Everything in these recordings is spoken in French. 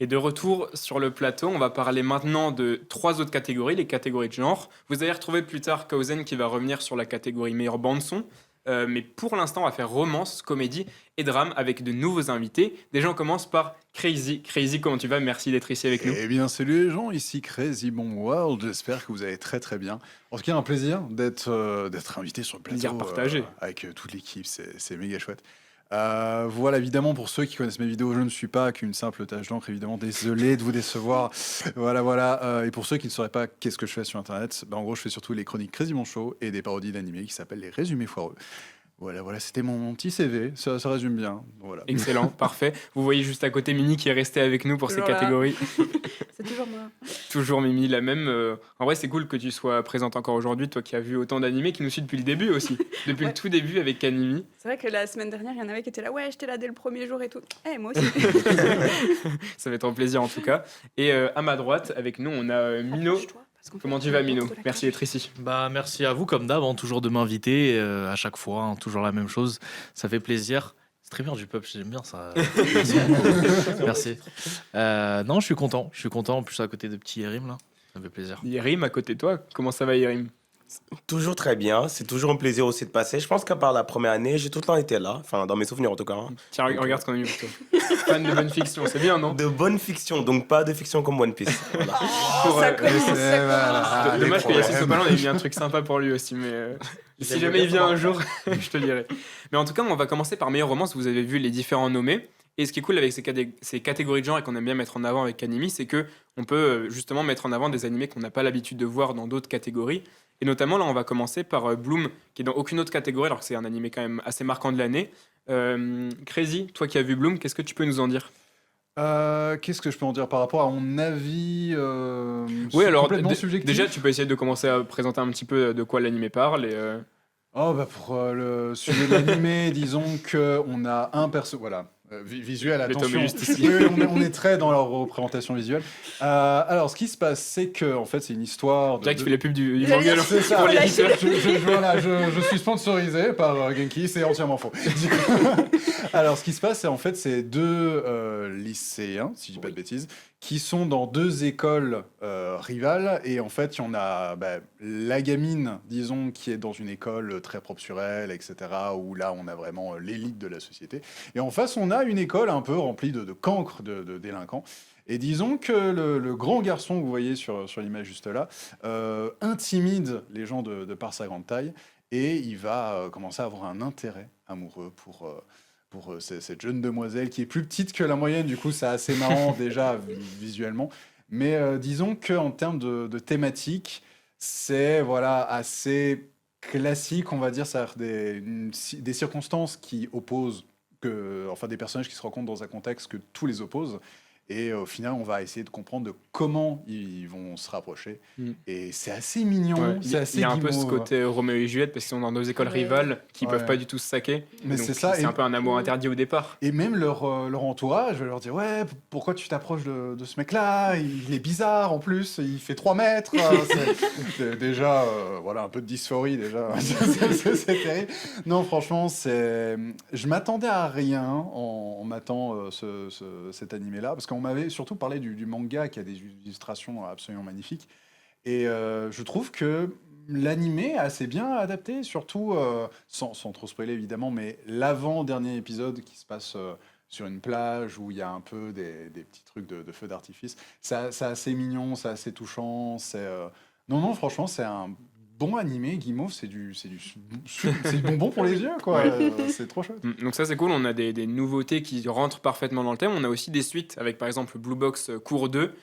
Et de retour sur le plateau, on va parler maintenant de 3 autres catégories, les catégories de genre. Vous allez retrouver plus tard Kausen qui va revenir sur la catégorie meilleure bande-son. Mais pour l'instant, on va faire romance, comédie et drame avec de nouveaux invités. Déjà, on commence par Crazy. Crazy, comment tu vas? Merci d'être ici avec nous. Eh bien, salut les gens, ici Crazy Bon World. J'espère que vous allez très très bien. En tout cas, un plaisir d'être invité sur le Plaisir plateau partagé. avec toute l'équipe. C'est méga chouette. Voilà, évidemment, pour ceux qui connaissent mes vidéos, je ne suis pas qu'une simple tache d'encre. Évidemment, désolé de vous décevoir. Voilà. Et pour ceux qui ne sauraient pas qu'est-ce que je fais sur Internet, en gros, je fais surtout les chroniques Crazy Bon Show et des parodies d'animés qui s'appellent les résumés foireux. Voilà, c'était mon petit CV. Ça résume bien. Voilà. Excellent, parfait. Vous voyez juste à côté Mimi qui est restée avec nous pour Toujours ces là. catégories. C'est toujours moi. Toujours Mimi, la même. En vrai, c'est cool que tu sois présente encore aujourd'hui, toi qui as vu autant d'animés, qui nous suit depuis le début aussi. Depuis le Ouais. tout début avec Animi. C'est vrai que la semaine dernière, il y en avait qui étaient là. Ouais, j'étais là dès le premier jour et tout. Moi aussi. Ça va être un plaisir en tout cas. Et à ma droite, avec nous, on a Mino. Approche-toi, parce qu'on Comment fait tu vas, le Mino? tour de la Merci cage. d'être ici. Bah, merci à vous, comme d'hab, toujours de m'inviter à chaque fois, toujours la même chose. Ça fait plaisir. C'est très bien du pub, j'aime bien ça. Merci beaucoup. Merci. Non, je suis content. En plus, à côté de petit Yerim, là. Ça me fait plaisir. Yerim, à côté de toi, comment ça va, Yerim? Toujours très bien, c'est toujours un plaisir aussi de passer. Je pense qu'à part la première année, j'ai tout le temps été là, enfin dans mes souvenirs en tout cas. Hein. Tiens, regarde ce qu'on a mis pour toi. Fan de bonne fiction, c'est bien, non? De bonne fiction, donc pas de fiction comme One Piece. Voilà. Pour, Ça commence, c'est- ça voilà. commence. Dommage que les Yacine problèmes. Sopalin ait mis un truc sympa pour lui aussi, mais si J'aimerais jamais bien il vient un savoir. jour, je te dirai. Mais en tout cas, on va commencer par meilleure romance. Vous avez vu les différents nommés. Et ce qui est cool avec ces catégories de genre et qu'on aime bien mettre en avant avec Animi, c'est que on peut justement mettre en avant des animés qu'on n'a pas l'habitude de voir dans d'autres catégories. Et notamment, là, on va commencer par Bloom, qui est dans aucune autre catégorie, alors que c'est un animé quand même assez marquant de l'année. Crazy, toi qui as vu Bloom, qu'est-ce que tu peux nous en dire? Qu'est-ce que je peux en dire par rapport à mon avis Oui, alors complètement subjectif. déjà, tu peux essayer de commencer à présenter un petit peu de quoi l'animé parle. Et, Oh bah pour le sujet de l'animé, disons que on a un perso, voilà, visuel, Le tome attention. est juste ici. Oui, on est très dans la représentation visuelle. Alors, ce qui se passe, c'est que en fait, c'est une histoire. Jack, tu fais la pub du J'allais manga dire, C'est ça. pour Voilà, l'éditeur. Je suis sponsorisé par Genki, c'est entièrement faux. Du coup, alors, ce qui se passe, c'est en fait, c'est deux lycéens, si je dis pas de bêtises, qui sont dans deux écoles rivales. Et en fait, il y en a la gamine, disons, qui est dans une école très propre sur elle, etc., où là, on a vraiment l'élite de la société. Et en face, on a une école un peu remplie de cancres, de délinquants. Et disons que le grand garçon que vous voyez sur l'image juste là intimide les gens de par sa grande taille et il va commencer à avoir un intérêt amoureux pour cette jeune demoiselle qui est plus petite que la moyenne. Du coup, c'est assez marrant déjà visuellement. Mais disons qu'en termes de thématique, c'est voilà, assez classique, on va dire. C'est-à-dire des circonstances qui opposent, enfin des personnages qui se rencontrent dans un contexte que tous les opposent. Et au final, on va essayer de comprendre de comment ils vont se rapprocher. Mm. Et c'est assez mignon, Ouais, c'est assez il y a un peu ce guimauve. côté Roméo et Juliette parce qu'ils sont dans deux écoles Ouais. rivales qui Ouais. peuvent pas du tout se saquer. Mais Donc, c'est ça, C'est et- un peu un amour interdit au départ. Et même leur entourage va leur dire ouais, pourquoi tu t'approches de ce mec-là? Il est bizarre en plus, il fait 3 mètres. C'est déjà, voilà, un peu de dysphorie déjà. C'est terrible. Non, franchement, je m'attendais à rien en matant cet animé-là, parce qu'on m'avait surtout parlé du manga qui a des illustrations absolument magnifiques. Et je trouve que l'animé est assez bien adapté, surtout, sans trop spoiler évidemment, mais l'avant-dernier épisode qui se passe sur une plage où il y a un peu des petits trucs de feux d'artifice, c'est assez mignon, c'est assez touchant. Non, franchement, c'est un bon animé. Guimauve, c'est du bonbon pour les yeux, quoi. Ouais. C'est trop chouette. Donc ça c'est cool, on a des nouveautés qui rentrent parfaitement dans le thème. On a aussi des suites avec par exemple Blue Box cours 2.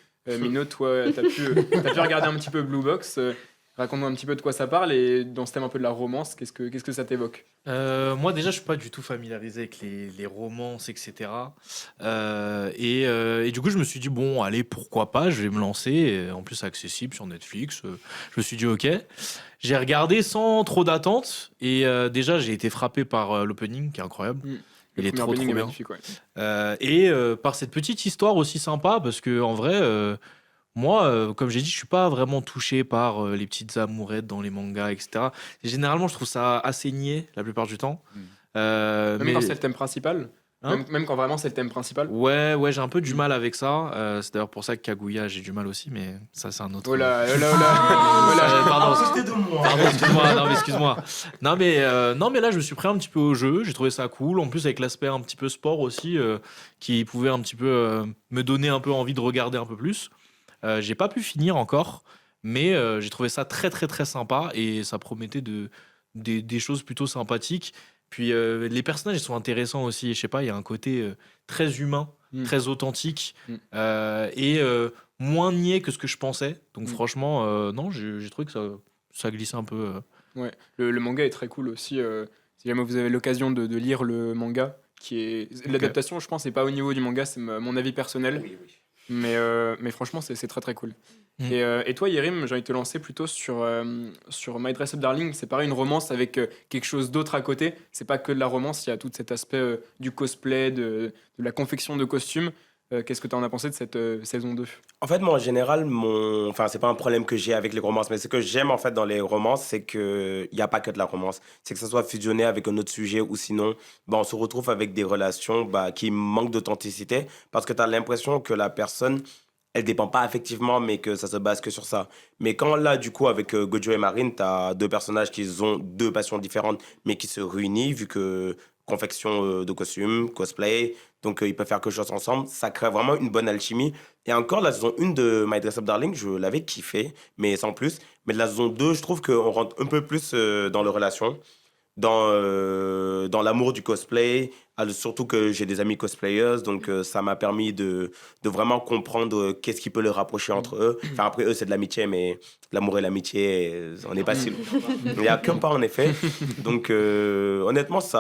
Mino, toi, t'as pu regarder un petit peu Blue Box. Raconte-nous un petit peu de quoi ça parle et dans ce thème un peu de la romance, qu'est-ce que ça t'évoque? Moi, déjà, je suis pas du tout familiarisé avec les romances, etc. Et du coup, je me suis dit, bon, allez, pourquoi pas, je vais me lancer. Et en plus, c'est accessible sur Netflix. Je me suis dit, ok. J'ai regardé sans trop d'attente. Et déjà, j'ai été frappé par l'opening, qui est incroyable. Il Le est premier trop, opening trop est bien. magnifique, ouais. Et par cette petite histoire aussi sympa, parce que en vrai, moi, comme j'ai dit, je suis pas vraiment touché par les petites amourettes dans les mangas, etc. Et généralement, je trouve ça assez niais la plupart du temps. Même Mais quand c'est le thème principal. Hein Même quand vraiment c'est le thème principal. Ouais, j'ai un peu du mal avec ça. C'est d'ailleurs pour ça que Kaguya, j'ai du mal aussi, mais ça, c'est un autre. Oh là, oh là, oh là. Oh là. Pardon, C'était de moi. pardon, excuse-moi. Non, mais excuse-moi. Non, mais là, je me suis pris un petit peu au jeu. J'ai trouvé ça cool. En plus, avec l'aspect un petit peu sport aussi, qui pouvait un petit peu me donner un peu envie de regarder un peu plus. J'ai pas pu finir encore, mais j'ai trouvé ça très, très, très sympa et ça promettait des choses plutôt sympathiques. Puis les personnages ils sont intéressants aussi. Je sais pas, il y a un côté très humain, Mm. très authentique Mm. et moins niais que ce que je pensais. Donc Mm. franchement, non, j'ai trouvé que ça glissait un peu. Ouais. Le manga est très cool aussi. Si jamais vous avez l'occasion de lire le manga, qui est l'adaptation, je pense, c'est pas au niveau du manga, c'est mon avis personnel. Oui. Mais franchement, c'est très très cool. Mm. Et toi, Yerim, j'ai envie de te lancer plutôt sur My Dress Up Darling. C'est pareil, une romance avec quelque chose d'autre à côté. C'est pas que de la romance, il y a tout cet aspect du cosplay, de la confection de costumes. Qu'est-ce que tu en as pensé de cette saison 2? En fait, moi, en général, enfin, c'est pas un problème que j'ai avec les romances, mais ce que j'aime, en fait, dans les romances, c'est qu'il n'y a pas que de la romance. C'est que ça soit fusionné avec un autre sujet ou sinon, on se retrouve avec des relations qui manquent d'authenticité parce que tu as l'impression que la personne, elle dépend pas affectivement, mais que ça se base que sur ça. Mais quand là, du coup, avec Gojo et Marine, tu as deux personnages qui ont deux passions différentes, mais qui se réunissent, vu que confection de costumes, cosplay, donc ils peuvent faire quelque chose ensemble, ça crée vraiment une bonne alchimie. Et encore, la saison 1 de My Dress Up Darling, je l'avais kiffé, mais sans plus. Mais de la saison 2, je trouve qu'on rentre un peu plus dans les relations, dans l'amour du cosplay, surtout que j'ai des amis cosplayers, donc ça m'a permis de vraiment comprendre qu'est-ce qui peut les rapprocher entre eux. Enfin, après, eux, c'est de l'amitié, mais l'amour et l'amitié, on n'est pas si loin. Il n'y a qu'un pas, en effet. Donc, honnêtement, c'est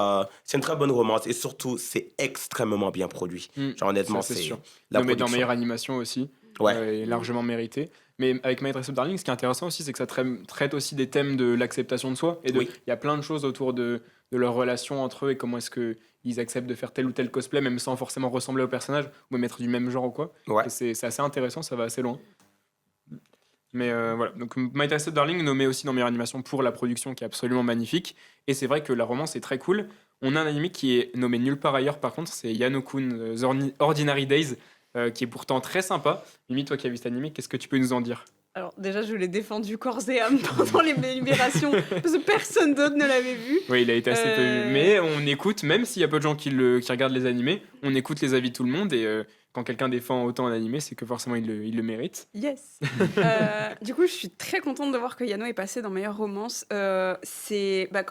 une très bonne romance, et surtout, c'est extrêmement bien produit. Genre, honnêtement, Ça, c'est sûr. la Nommé dans production. meilleure animation aussi, Ouais. est largement mérité. Mais avec My Dress Up Darling, ce qui est intéressant aussi, c'est que ça traite aussi des thèmes de l'acceptation de soi. Et Oui. il y a plein de choses autour de leur relation entre eux et comment est-ce qu'ils acceptent de faire tel ou tel cosplay, même sans forcément ressembler au personnage ou même être du même genre ou quoi. Ouais. Et c'est assez intéressant, ça va assez loin. Mais voilà, donc My Dress Up Darling nommé aussi dans meilleure animation pour la production qui est absolument magnifique. Et c'est vrai que la romance est très cool. On a un anime qui est nommé nulle part ailleurs, par contre, c'est Yano-kun Ordinary Days, qui est pourtant très sympa. Mimi, toi qui as vu cet animé, qu'est-ce que tu peux nous en dire? Alors déjà, je l'ai défendu corps et âme pendant les délibérations parce que personne d'autre ne l'avait vu. Oui, il a été assez peu vu. Mais on écoute, même s'il y a peu de gens qui regardent les animés, on écoute les avis de tout le monde. Et quand quelqu'un défend autant un animé, c'est que forcément il le mérite. Yes. Du coup, je suis très contente de voir que Yano est passé dans meilleure romance. Comme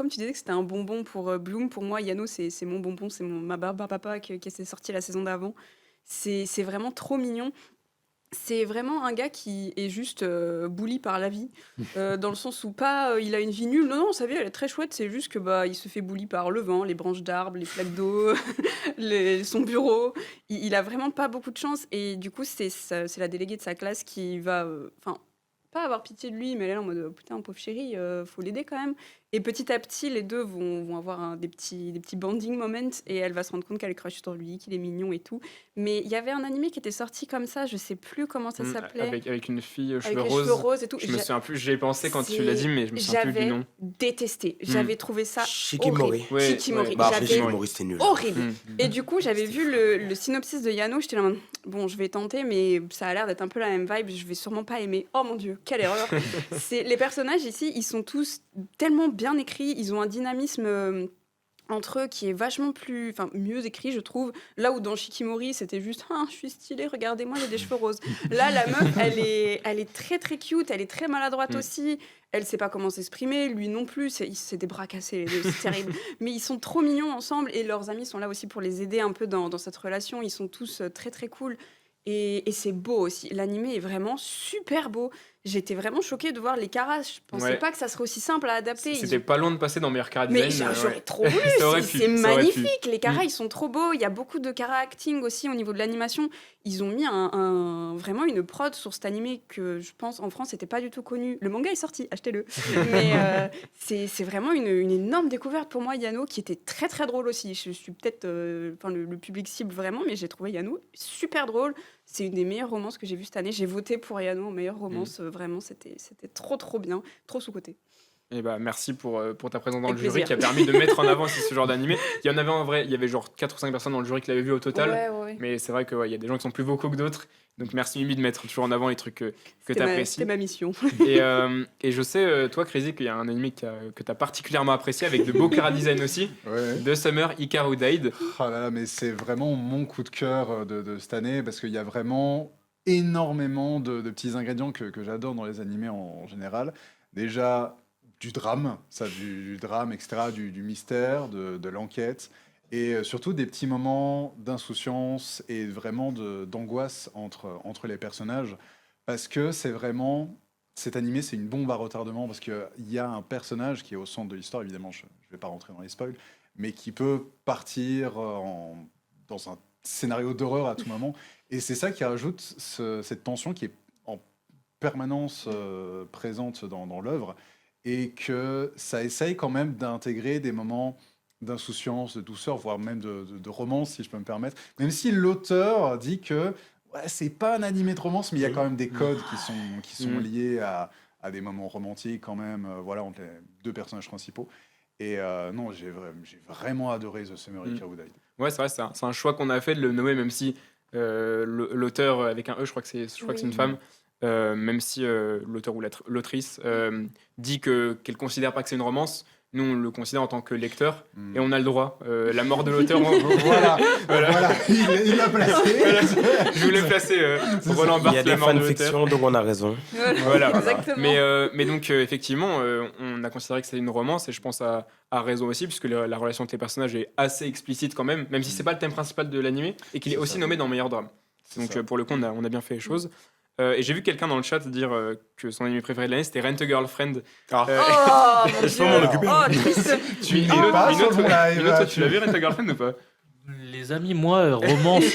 tu disais que c'était un bonbon pour Bloom, pour moi, Yano, c'est mon bonbon, c'est ma barbe papa qui s'est sorti la saison d'avant. C'est vraiment trop mignon. C'est vraiment un gars qui est juste bully par la vie, dans le sens où pas il a une vie nulle. Non, sa vie elle est très chouette, c'est juste que il se fait bully par le vent, les branches d'arbres, les flaques d'eau, son bureau. Il a vraiment pas beaucoup de chance et du coup c'est la déléguée de sa classe qui va, pas avoir pitié de lui, mais elle est là en mode putain pauvre chéri, faut l'aider quand même. Et petit à petit les deux vont avoir des petits bonding moments et elle va se rendre compte qu'elle est crush sur lui, qu'il est mignon et tout. Mais il y avait un animé qui était sorti comme ça, je sais plus comment ça s'appelait. Avec une fille Avec cheveux les roses. cheveux roses et tout. Je me souviens plus, j'y ai pensé quand tu l'as dit, mais je me souviens plus du J'avais nom. détesté. J'avais trouvé ça Shikimori. horrible. Ouais, Shikimori. ouais. Bah, après, J'avais Shikimori, c'était nul. horrible. Mm. Et du coup, j'avais vu le synopsis de Yano, j'étais là, en mode, bon, je vais tenter, mais ça a l'air d'être un peu la même vibe, je vais sûrement pas aimer. Oh mon Dieu, quelle erreur. Les personnages ici, ils sont tous tellement bien écrits, ils ont un dynamisme entre eux qui est vachement mieux écrit, je trouve. Là où dans Shikimori, c'était juste je suis stylée, regardez-moi, j'ai des cheveux roses. Là, la meuf, elle est très très cute, elle est très maladroite aussi. Elle sait pas comment s'exprimer, lui non plus. C'est des bras cassés, les deux, c'est terrible. Mais ils sont trop mignons ensemble et leurs amis sont là aussi pour les aider un peu dans cette relation. Ils sont tous très très cool. Et c'est beau aussi. L'animé est vraiment super beau. J'étais vraiment choquée de voir les caras. Je pensais pas que ça serait aussi simple à adapter. C'était pas loin de passer dans meilleur cara Mais design. j'aurais trop voulu. Ça aurait pu, C'est ça aurait pu. magnifique. Les caras, ils sont trop beaux. Il y a beaucoup de cara acting aussi au niveau de l'animation. Ils ont mis vraiment une prod sur cet animé que je pense en France n'était pas du tout connu. Le manga est sorti, achetez-le. Mais c'est vraiment une énorme découverte pour moi, Yano, qui était très très drôle aussi. Je suis peut-être le public cible vraiment, mais j'ai trouvé Yano super drôle. C'est une des meilleures romances que j'ai vues cette année. J'ai voté pour Yano en meilleure romance. Vraiment, c'était trop trop bien, trop sous-côté. Et bah, merci pour ta présence dans Avec le jury plaisir. qui a permis de mettre en avant aussi ce genre d'animé. Il y en avait en vrai, il y avait genre 4 ou 5 personnes dans le jury qui l'avaient vu au total. Ouais. Mais c'est vrai qu'il y a des gens qui sont plus vocaux que d'autres. Donc merci Mimi de mettre toujours en avant les trucs que tu C'était apprécies. ma mission. Et je sais, toi Crazy, qu'il y a un anime que tu as particulièrement apprécié avec de beaux chara design aussi. Ouais. De Summer Hikaru Died. Oh là là, mais c'est vraiment mon coup de cœur de cette année parce qu'il y a vraiment énormément de petits ingrédients que j'adore dans les animés en général. Déjà, du drame, du drame, etc., du mystère, de l'enquête, et surtout des petits moments d'insouciance et vraiment d'angoisse entre les personnages, parce que c'est vraiment... Cet animé, c'est une bombe à retardement, parce qu'il y a un personnage qui est au centre de l'histoire, évidemment, je ne vais pas rentrer dans les spoils, mais qui peut partir dans un scénario d'horreur à tout moment, et c'est ça qui rajoute cette tension qui est en permanence présente dans l'œuvre, et que ça essaye quand même d'intégrer des moments d'insouciance, de douceur, voire même de romance, si je peux me permettre. Même si l'auteur dit que ouais, c'est pas un animé de romance, mais il y a quand même des codes qui sont liés à des moments romantiques quand même, voilà, entre les deux personnages principaux. Et non, j'ai vraiment adoré The Summer Hikaru Died. Ouais, c'est vrai, c'est un choix qu'on a fait de le nommer, même si l'auteur avec un E, je crois que c'est une femme, même si l'auteur ou l'autrice dit qu'elle considère pas que c'est une romance. Nous, on le considère en tant que lecteur et on a le droit. La mort de l'auteur, Voilà, il l'a placé. Voilà. Je voulais placer Roland Il y Barthes, a des la mort de l'auteur. fanfictions, donc on a raison. Voilà. Exactement. Mais donc, effectivement, on a considéré que c'était une romance et je pense à raison aussi, puisque la relation entre les personnages est assez explicite quand même si c'est pas le thème principal de l'animé et qu'il est aussi nommé dans Meilleur drame. Donc, pour le coup, on a bien fait les choses. Et j'ai vu quelqu'un dans le chat dire que son anime préféré de l'année c'était Rent a Girlfriend. Oh mon Je peux m'en Dieu. occuper. Oh, triste. Tu n'y es pas sur mon live. Toi, tu l'as vu Rent a Girlfriend ou pas? Les amis, moi, romance,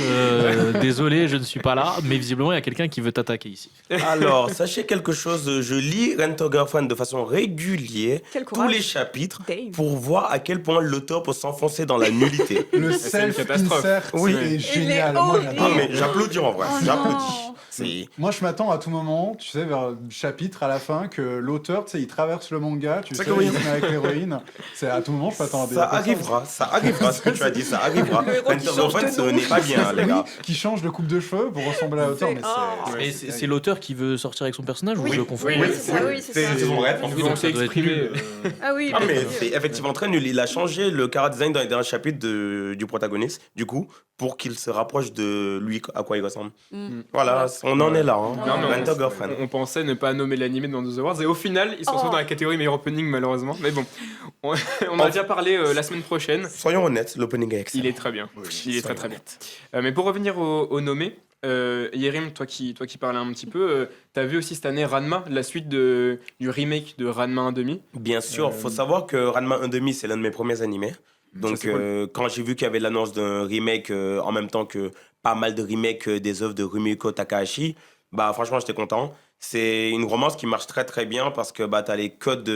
désolé, je ne suis pas là, mais visiblement, il y a quelqu'un qui veut t'attaquer ici. Alors, sachez quelque chose, je lis Rent a Girlfriend de façon régulière, Quel tous courage. les chapitres, Dave. pour voir à quel point l'auteur peut s'enfoncer dans la nullité. Le C'est une catastrophe. self-insert Oui. est Il génial. est Moi, horrible. j'adore. Ah, mais j'applaudis en vrai, Oh j'applaudis. non. C'est... Moi, je m'attends à tout moment, tu sais, vers le chapitre à la fin, que l'auteur, tu sais, il traverse le manga, tu sais, que oui. il se met avec l'héroïne. C'est à tout moment, je m'attends à des. Ça arrivera ce que tu as dit, ça arrivera. Le héros Rent qui a change Girlfriend, de ce nom. n'est pas bien, les Oui, gars. qui change de coupe de cheveux pour ressembler à l'auteur, C'est- mais oh. Mais c'est l'auteur qui veut sortir avec son personnage ou Oui. je confonds? Oui, c'est ça, oui, c'est ça. C'est son rêve. Ils vont ça doit être s'exprimer. nul. Ah oui, Ah, mais oui. c'est effectivement très nul. Il a changé le chara design dans les derniers chapitres du protagoniste, du coup, pour qu'il se rapproche de lui, à quoi il ressemble. Mm. Voilà, on en est là. Hein. Non, mais Rent a Girlfriend. on pensait ne pas nommer l'animé dans The Awards et au final, ils se retrouvent Oh. dans la catégorie meilleur opening malheureusement. Mais bon, on en a déjà parlé la semaine prochaine. Soyons honnêtes, l'opening est excellent. Il est très bien. Oui, Il est très très bien. Mais pour revenir au nommé, Yerim, toi qui parlais un petit peu, t'as vu aussi cette année Ranma, la suite du remake de Ranma 1,5. Bien sûr, faut savoir que Ranma 1,5, c'est l'un de mes premiers animés. Donc, c'est cool. quand j'ai vu qu'il y avait l'annonce d'un remake en même temps que pas mal de remakes des œuvres de Rumiko Takahashi, bah franchement, j'étais content. C'est une romance qui marche très très bien parce que bah, tu as les codes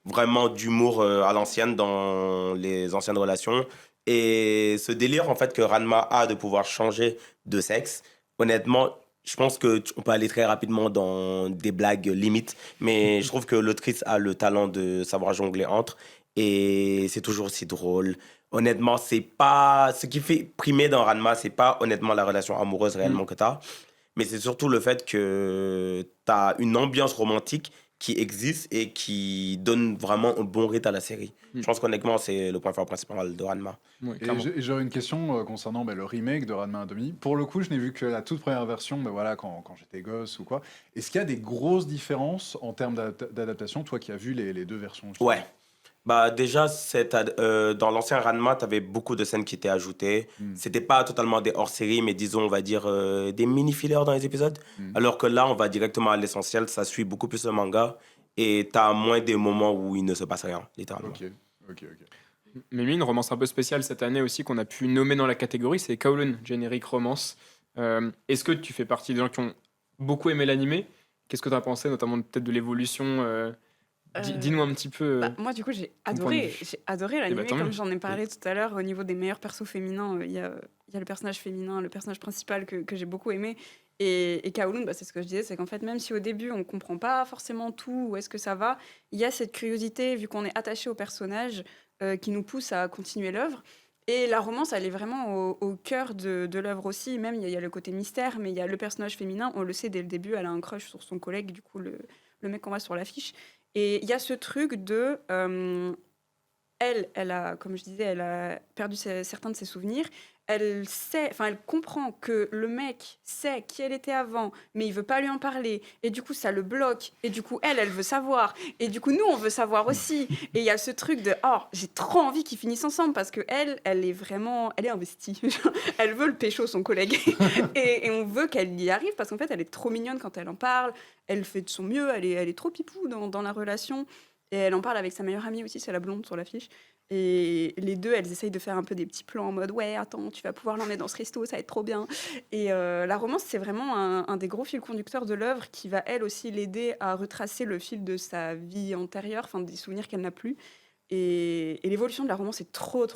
vraiment d'humour à l'ancienne dans les anciennes relations. Et ce délire en fait que Ranma a de pouvoir changer de sexe, honnêtement, je pense qu'on peut aller très rapidement dans des blagues limites, mais je trouve que l'autrice a le talent de savoir jongler entre et c'est toujours aussi drôle. Honnêtement, c'est pas ce qui fait primer dans Ranma, c'est pas honnêtement la relation amoureuse réellement que tu as, mais c'est surtout le fait que tu as une ambiance romantique qui existe et qui donne vraiment un bon rythme à la série. Je pense qu'honnêtement, c'est le point fort principal de Ranma. Ouais, Et clairement. j'aurais une question concernant le remake de Ranma 1,5. Pour le coup, je n'ai vu que la toute première version, mais voilà, quand j'étais gosse ou quoi. Est-ce qu'il y a des grosses différences en termes d'adaptation, toi qui as vu les deux versions justement? Ouais. Bah déjà, dans l'ancien Ranma, tu avais beaucoup de scènes qui étaient ajoutées. C'était pas totalement des hors-série, mais disons, on va dire des mini-fillers dans les épisodes. Alors que là, on va directement à l'essentiel. Ça suit beaucoup plus le manga. Et tu as moins des moments où il ne se passe rien, littéralement. Ok. Mais une romance un peu spéciale cette année aussi qu'on a pu nommer dans la catégorie, c'est Kowloon, Generic Romance. Est-ce que tu fais partie des gens qui ont beaucoup aimé l'animé? Qu'est-ce que tu as pensé, notamment peut-être de l'évolution dis-nous un petit peu. Bah, moi, du coup, j'ai ton point de adoré. vue. J'ai adoré l'animé, tant mieux. comme j'en ai parlé tout à l'heure. Au niveau des meilleurs persos féminins, il y a le personnage féminin, le personnage principal que j'ai beaucoup aimé. Et Kowloon, c'est ce que je disais, c'est qu'en fait, même si au début, on comprend pas forcément tout, où est-ce que ça va, il y a cette curiosité, vu qu'on est attaché au personnage, qui nous pousse à continuer l'œuvre. Et la romance, elle est vraiment au cœur de l'œuvre aussi. Même, il y a le côté mystère, mais il y a le personnage féminin, on le sait dès le début, elle a un crush sur son collègue, du coup, le mec qu'on voit sur l'affiche. Et il y a ce truc de... elle a, comme je disais, elle a perdu certains de ses souvenirs. Elle sait, enfin, elle comprend que le mec sait qui elle était avant, mais il veut pas lui en parler. Et du coup, ça le bloque. Et du coup, elle veut savoir. Et du coup, nous, on veut savoir aussi. Et il y a ce truc de, oh, j'ai trop envie qu'ils finissent ensemble parce que elle est investie. Elle veut le pécho, son collègue. Et on veut qu'elle y arrive parce qu'en fait, elle est trop mignonne quand elle en parle. Elle fait de son mieux. Elle est trop pipou dans la relation. Et elle en parle avec sa meilleure amie aussi, c'est la blonde sur l'affiche. Et les deux, elles essayent de faire un peu des petits plans en mode « Ouais, attends, tu vas pouvoir l'emmener dans ce resto, ça va être trop bien ». Et la romance, c'est vraiment un des gros fils conducteurs de l'œuvre qui va, elle aussi, l'aider à retracer le fil de sa vie antérieure, enfin des souvenirs qu'elle n'a plus. Et l'évolution de la romance est trop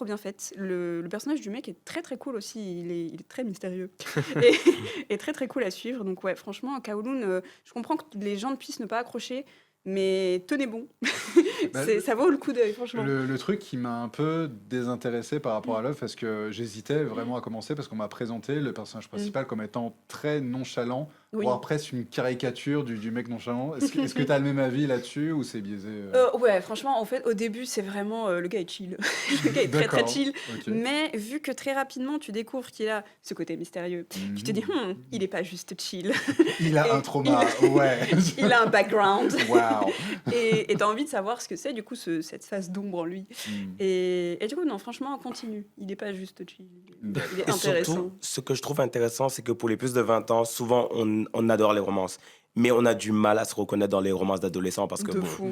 bien faite. Le personnage du mec est très très cool aussi, il est très mystérieux et très très cool à suivre. Donc ouais, franchement, Kowloon, je comprends que les gens ne puissent ne pas accrocher, mais tenez bon. Bah, Ça vaut le coup d'œil, franchement. Le truc qui m'a un peu désintéressé par rapport à l'œuvre, parce que j'hésitais vraiment à commencer, parce qu'on m'a présenté le personnage principal comme étant très nonchalant, Oui. voire presque une caricature du mec nonchalant. Est-ce que tu as le même avis là-dessus ou c'est biaisé Ouais, franchement, en fait, au début, c'est vraiment le gars est chill. Le gars est très très D'accord, chill. ok. Mais vu que très rapidement, tu découvres qu'il a ce côté mystérieux, tu te dis, il est pas juste chill. Il a Et un trauma, ouais. Il a un background. Waouh. Et tu as envie de savoir ce que c'est, du coup, cette face d'ombre en lui. Mm. Et du coup, non, franchement, on continue. Il n'est pas juste chill. Il est Et intéressant. surtout, ce que je trouve intéressant, c'est que pour les plus de 20 ans, souvent, on adore les romances. Mais on a du mal à se reconnaître dans les romances d'adolescents parce que De bon, fou.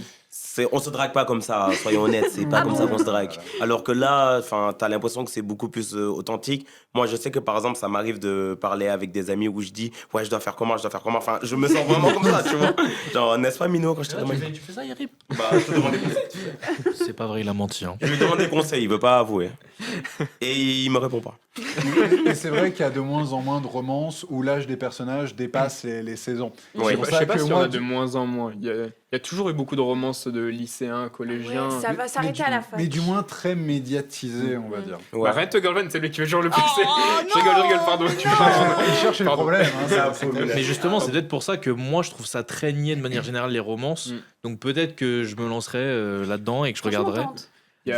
on se drague pas comme ça, soyons honnêtes, c'est pas Ah comme non. ça qu'on se drague. Alors que là, t'as l'impression que c'est beaucoup plus authentique. Moi, je sais que par exemple, ça m'arrive de parler avec des amis où je dis, ouais, je dois faire comment. Enfin, je me sens vraiment comme ça, tu vois. Genre, n'est-ce pas, Mino, quand je te demande. Tu fais ça, Yarib? Bah, je te demande des conseils, tu sais. C'est pas vrai, il a menti. Hein. Je lui demande des conseils, il veut pas avouer. Et il me répond pas. Et c'est vrai qu'il y a de moins en moins de romances où l'âge des personnages dépasse les saisons. Ouais. C'est pour Je ça sais pas que si on moi, a de moins en moins. Il y a toujours eu beaucoup de romances de lycéens, collégiens. Ouais, ça va s'arrêter à la fin. mais du moins très médiatisé, on va dire. Ouais. Arrête, Girlfriend, c'est lui qui veut toujours le Oh, pousser. Je rigole, pardon. Il cherche le Pardon. problème. Hein, Ça, c'est faut clair. le- Mais justement, c'est peut-être pour ça que moi, je trouve ça très niais de manière générale, les romances. Mm. Donc peut-être que je me lancerai là-dedans et que je regarderai. Il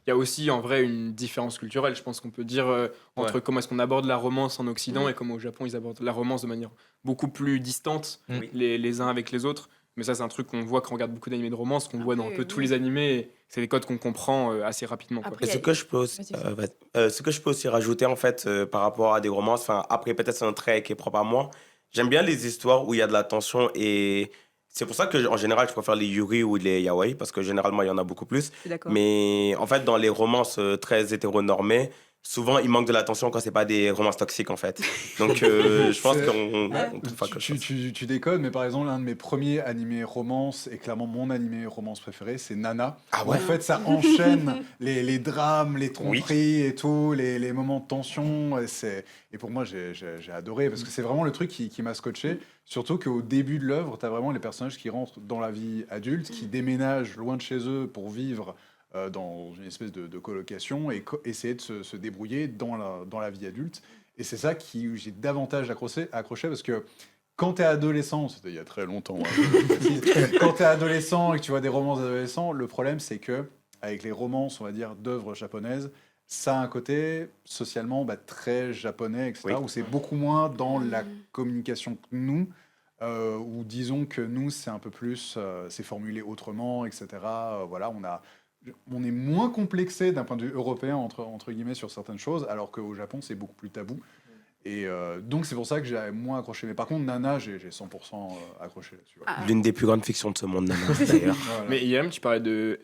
y a aussi en vrai une différence culturelle, je pense qu'on peut dire, entre comment est-ce qu'on aborde la romance en Occident et comment au Japon ils abordent la romance de manière beaucoup plus distante Oui. les uns avec les autres. Mais ça, c'est un truc qu'on voit quand on regarde beaucoup d'animés de romance, qu'on voit dans un peu tous les animés. Et c'est des codes qu'on comprend assez rapidement. Quoi. Après, Et ce que je peux aussi, ce que je peux aussi rajouter en fait par rapport à des romances, enfin après peut-être c'est un trait qui est propre à moi. J'aime bien les histoires où il y a de la tension et c'est pour ça que en général je préfère les yuri ou les yaoi parce que généralement il y en a beaucoup plus. Je suis d'accord. Mais en fait dans les romances très hétéronormées, souvent il manque de l'attention quand c'est pas des romances toxiques en fait. Donc je pense C'est- qu'on trouve pas quelque Tu, chose. tu déconnes, mais par exemple, l'un de mes premiers animés romance, et clairement mon animé romance préféré, c'est Nana. Ah Où, ouais. en fait, ça enchaîne les drames, les tromperies et tout, les moments de tension. Et pour moi, j'ai adoré, parce que c'est vraiment le truc qui m'a scotché. Surtout qu'au début de l'œuvre, tu as vraiment les personnages qui rentrent dans la vie adulte, qui déménagent loin de chez eux pour vivre dans une espèce de colocation et essayer de se débrouiller dans la vie adulte. Et c'est ça qui j'ai davantage accroché parce que quand tu es adolescent, c'était il y a très longtemps, hein, je précise, quand tu es adolescent et que tu vois des romances d'adolescents, le problème c'est que avec les romances, on va dire, d'œuvres japonaises, ça a un côté socialement très japonais, etc., Oui. où c'est beaucoup moins dans la communication que nous, où disons que nous, c'est un peu plus, c'est formulé autrement, etc. Voilà, on est moins complexé d'un point de vue européen, entre guillemets, sur certaines choses, alors qu'au Japon, c'est beaucoup plus tabou. Et donc, c'est pour ça que j'ai moins accroché. Mais par contre, Nana, j'ai 100% accroché là-dessus. Voilà. L'une des plus grandes fictions de ce monde Nana d'ailleurs. Voilà. Mais Yann, tu parlais de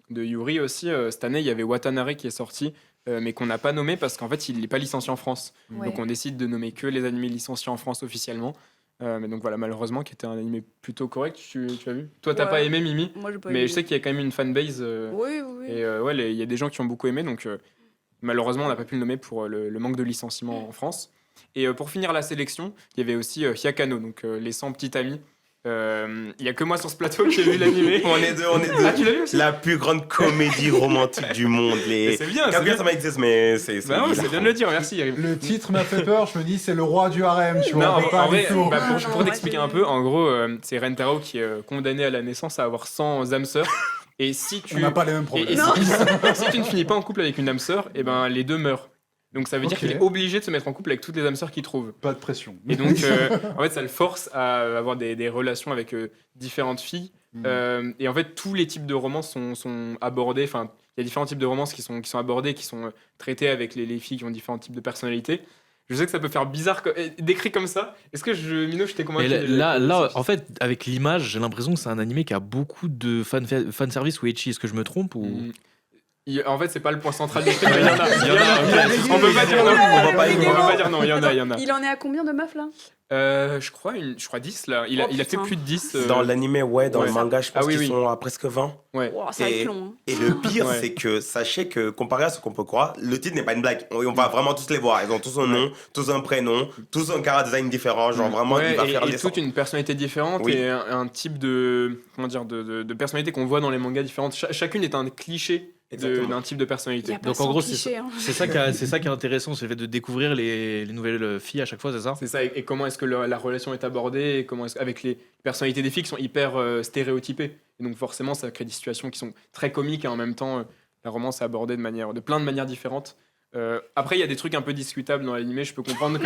Yuri aussi. Cette année, il y avait Watanabe qui est sorti, mais qu'on n'a pas nommé parce qu'en fait, il n'est pas licencié en France. Ouais. Donc, on décide de nommer que les animés licenciés en France officiellement. Mais donc voilà, malheureusement, qui était un animé plutôt correct. Tu as vu? Toi, t'as Ouais. pas aimé Mimi, Moi, j'ai pas mais aimé. je sais qu'il y a quand même une fanbase. Oui, oui, oui. Et ouais, il y a des gens qui ont beaucoup aimé. Donc malheureusement, on n'a pas pu le nommer pour le manque de licenciement en France. Et pour finir la sélection, il y avait aussi Hyakano, donc les 100 petits amis. Il y a que moi sur ce plateau qui ai vu l'animé. On est deux. Ah, tu l'as vu aussi? La plus grande comédie romantique du monde. Mais c'est bien, c'est Kaguya bien. Sama existe, mais c'est. Bah ouais, c'est bien de le dire, merci. Yariv. Le titre m'a fait peur, je me dis c'est le roi du harem, tu vois. Non, on peut pas en vrai, aller plus haut. bah, Non, pour moi, t'expliquer j'ai- un peu, en gros, c'est Rentaro qui est condamné à la naissance à avoir 100 âmes sœurs. Et si tu On n'a pas les mêmes et problèmes. si, Non. si tu ne finis pas en couple avec une âme sœur, et ben les deux meurent. Donc ça veut dire Ok. qu'il est obligé de se mettre en couple avec toutes les âmes sœurs qu'il trouve. Pas de pression. Et donc, en fait, ça le force à avoir des relations avec différentes filles. Et en fait, tous les types de romances sont abordés. Enfin, il y a différents types de romances qui sont abordés, qui sont traités avec les filles qui ont différents types de personnalités. Je sais que ça peut faire bizarre décrit comme ça. Est-ce que Mino, je t'ai convaincu Mais déjà là, en fait, avec l'image, j'ai l'impression que c'est un animé qui a beaucoup de fanservice ou ecchi. Est-ce que je me trompe ou... En fait, c'est pas le point central du film, mais il y en a. Il y en a, ok. On peut pas dire non. On va pas dire non. Il y en a. Il en est à combien de meufs là? Je crois 10 là. Il a fait putain. plus de 10. Dans l'animé, ouais, dans ouais. le manga, je pense Ah oui, qu'ils oui. sont à presque 20. Ouais. Oh, ça va Et- être long. Hein. Et le pire, Ouais. c'est que sachez que comparé à ce qu'on peut croire, le titre n'est pas une blague. On va vraiment tous les voir. Ils ont tous un nom, tous un prénom, tous un chara design différent. Genre vraiment, Ouais, il va et, faire et les toute une personnalité différente Oui. et un type de de personnalité qu'on voit dans les mangas différentes. Chacune est un cliché Exactement. d'un type de Il personnalité. y a pas Donc, en 100 gros, clichés, hein. C'est ça qui est intéressant, c'est le fait de découvrir les nouvelles filles à chaque fois, c'est ça? C'est ça, et comment est-ce que la relation est abordée, et comment avec les personnalités des filles qui sont hyper stéréotypées. Et donc forcément, ça crée des situations qui sont très comiques et en même temps, la romance est abordée de plein de manières différentes. Après, il y a des trucs un peu discutables dans l'animé. Je peux comprendre